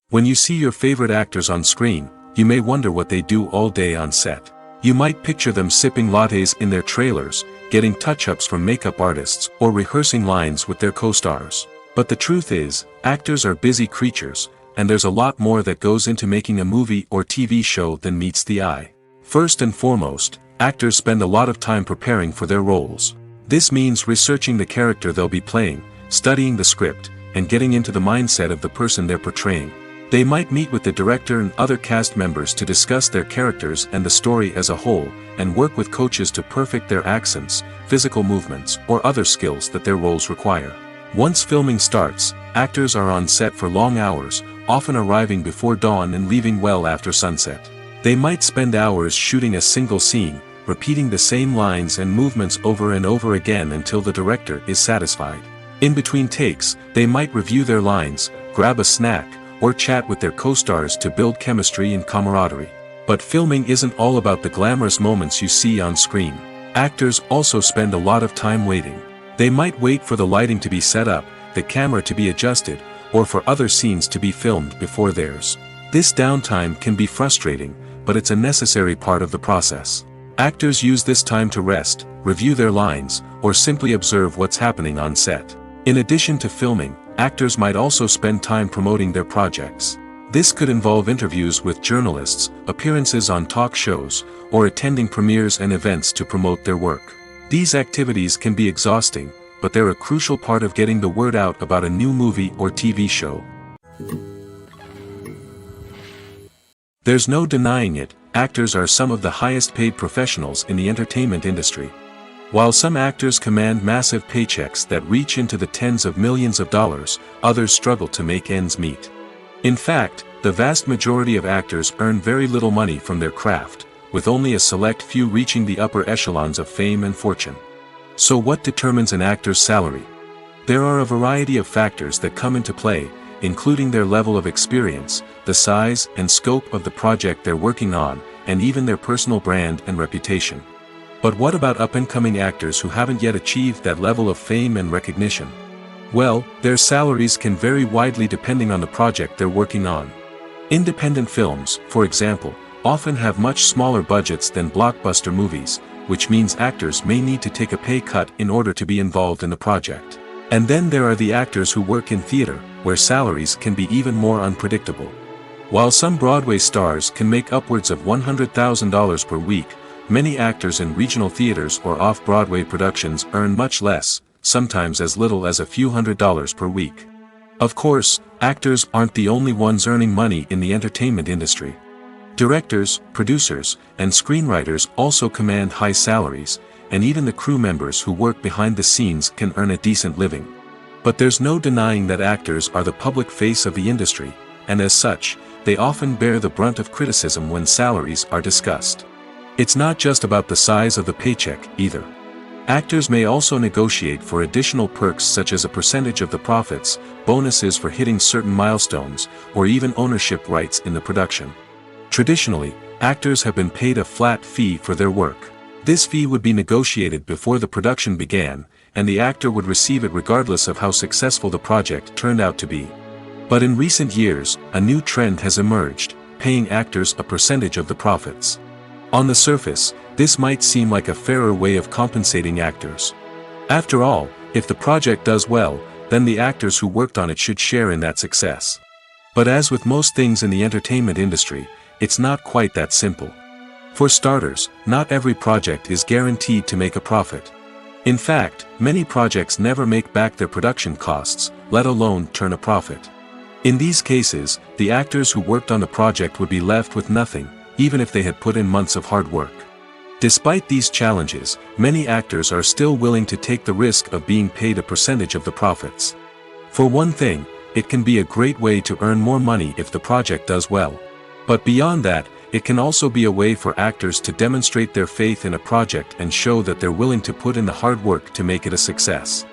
Speaker 1: When you see your favorite actors on screen, you may wonder what they do all day on set. You might picture them sipping lattes in their trailers, getting touch-ups from makeup artists, or rehearsing lines with their co-stars. But the truth is, actors are busy creatures, and there's a lot more that goes into making a movie or TV show than meets the eye. First and foremost, actors spend a lot of time preparing for their roles. This means researching the character they'll be playing, studying the script, and getting into the mindset of the person they're portraying. They might meet with the director and other cast members to discuss their characters and the story as a whole, and work with coaches to perfect their accents, physical movements, or other skills that their roles require. Once filming starts, actors are on set for long hours, often arriving before dawn and leaving well after sunset. They might spend hours shooting a single scene, repeating the same lines and movements over and over again until the director is satisfied. In between takes, they might review their lines, grab a snack, or chat with their co-stars to build chemistry and camaraderie. But filming isn't all about the glamorous moments you see on screen. Actors also spend a lot of time waiting. They might wait for the lighting to be set up, the camera to be adjusted, or for other scenes to be filmed before theirs. This downtime can be frustrating, but it's a necessary part of the process. Actors use this time to rest, review their lines, or simply observe what's happening on set. In addition to filming, actors might also spend time promoting their projects. This could involve interviews with journalists, appearances on talk shows, or attending premieres and events to promote their work. These activities can be exhausting, but they're a crucial part of getting the word out about a new movie or TV show. There's no denying it, actors are some of the highest paid professionals in the entertainment industry. While some actors command massive paychecks that reach into the tens of millions of dollars, others struggle to make ends meet. In fact, the vast majority of actors earn very little money from their craft, with only a select few reaching the upper echelons of fame and fortune. So what determines an actor's salary? There are a variety of factors that come into play, including their level of experience, the size and scope of the project they're working on, and even their personal brand and reputation. But what about up-and-coming actors who haven't yet achieved that level of fame and recognition? Well, their salaries can vary widely depending on the project they're working on. Independent films, for example, often have much smaller budgets than blockbuster movies, which means actors may need to take a pay cut in order to be involved in the project. And then there are the actors who work in theater, where salaries can be even more unpredictable. While some Broadway stars can make upwards of $100,000 per week, many actors in regional theaters or off-Broadway productions earn much less, sometimes as little as a few $100s per week. Of course, actors aren't the only ones earning money in the entertainment industry. Directors, producers, and screenwriters also command high salaries, and even the crew members who work behind the scenes can earn a decent living. But there's no denying that actors are the public face of the industry, and as such, they often bear the brunt of criticism when salaries are discussed. It's not just about the size of the paycheck, either. Actors may also negotiate for additional perks such as a percentage of the profits, bonuses for hitting certain milestones, or even ownership rights in the production. Traditionally, actors have been paid a flat fee for their work. This fee would be negotiated before the production began, and the actor would receive it regardless of how successful the project turned out to be. But in recent years, a new trend has emerged, paying actors a percentage of the profits. On the surface, this might seem like a fairer way of compensating actors. After all, if the project does well, then the actors who worked on it should share in that success. But as with most things in the entertainment industry, it's not quite that simple. For starters, not every project is guaranteed to make a profit. In fact, many projects never make back their production costs, let alone turn a profit. In these cases, the actors who worked on the project would be left with nothing, even if they had put in months of hard work. Despite these challenges, many actors are still willing to take the risk of being paid a percentage of the profits. For one thing, it can be a great way to earn more money if the project does well. But beyond that, it can also be a way for actors to demonstrate their faith in a project and show that they're willing to put in the hard work to make it a success.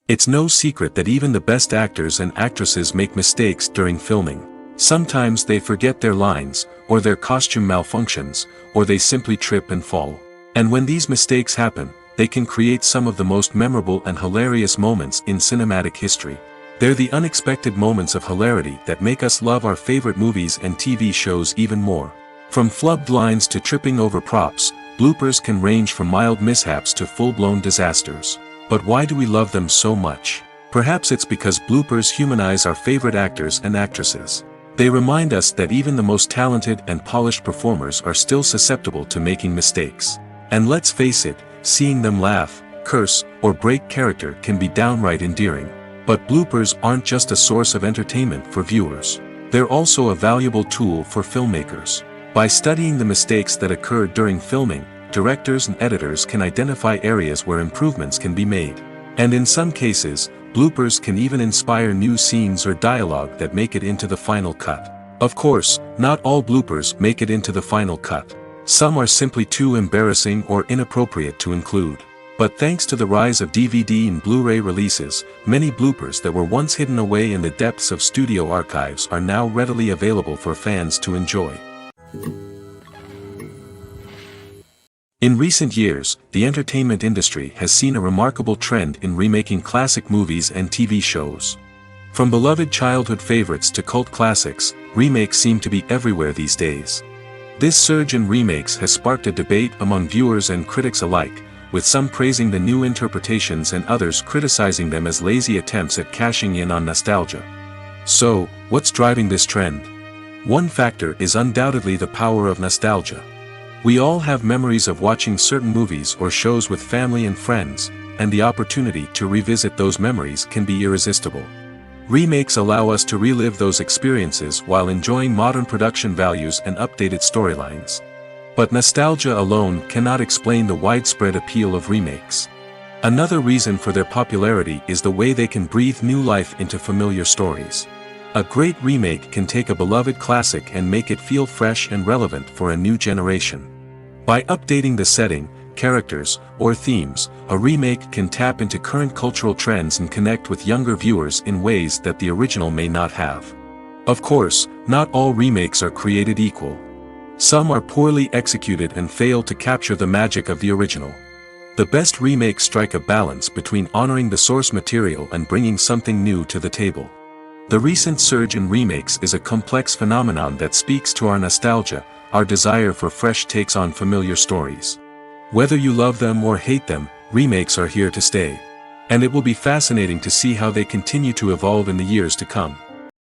Speaker 1: It's no secret that even the best actors and actresses make mistakes during filming. Sometimes they forget their lines, or their costume malfunctions, or they simply trip and fall. And when these mistakes happen, they can create some of the most memorable and hilarious moments in cinematic history. They're the unexpected moments of hilarity that make us love our favorite movies and TV shows even more. From flubbed lines to tripping over props, bloopers can range from mild mishaps to full-blown disasters. But why do we love them so much? Perhaps it's because bloopers humanize our favorite actors and actresses. They remind us that even the most talented and polished performers are still susceptible to making mistakes. And let's face it, seeing them laugh, curse, or break character can be downright endearing. But bloopers aren't just a source of entertainment for viewers. They're also a valuable tool for filmmakers. By studying the mistakes that occurred during filming, directors and editors can identify areas where improvements can be made. And in some cases, bloopers can even inspire new scenes or dialogue that make it into the final cut. Of course, not all bloopers make it into the final cut. Some are simply too embarrassing or inappropriate to include. But thanks to the rise of DVD and Blu-ray releases, many bloopers that were once hidden away in the depths of studio archives are now readily available for fans to enjoy. In recent years, the entertainment industry has seen a remarkable trend in remaking classic movies and TV shows. From beloved childhood favorites to cult classics, remakes seem to be everywhere these days. This surge in remakes has sparked a debate among viewers and critics alike, with some praising the new interpretations and others criticizing them as lazy attempts at cashing in on nostalgia. So, what's driving this trend? One factor is undoubtedly the power of nostalgia. We all have memories of watching certain movies or shows with family and friends, and the opportunity to revisit those memories can be irresistible. Remakes allow us to relive those experiences while enjoying modern production values and updated storylines. But nostalgia alone cannot explain the widespread appeal of remakes. Another reason for their popularity is the way they can breathe new life into familiar stories. A great remake can take a beloved classic and make it feel fresh and relevant for a new generation. By updating the setting, characters, or themes, a remake can tap into current cultural trends and connect with younger viewers in ways that the original may not have. Of course, not all remakes are created equal. Some are poorly executed and fail to capture the magic of the original. The best remakes strike a balance between honoring the source material and bringing something new to the table. The recent surge in remakes is a complex phenomenon that speaks to our nostalgia, our desire for fresh takes on familiar stories. Whether you love them or hate them, remakes are here to stay. And it will be fascinating to see how they continue to evolve in the years to come.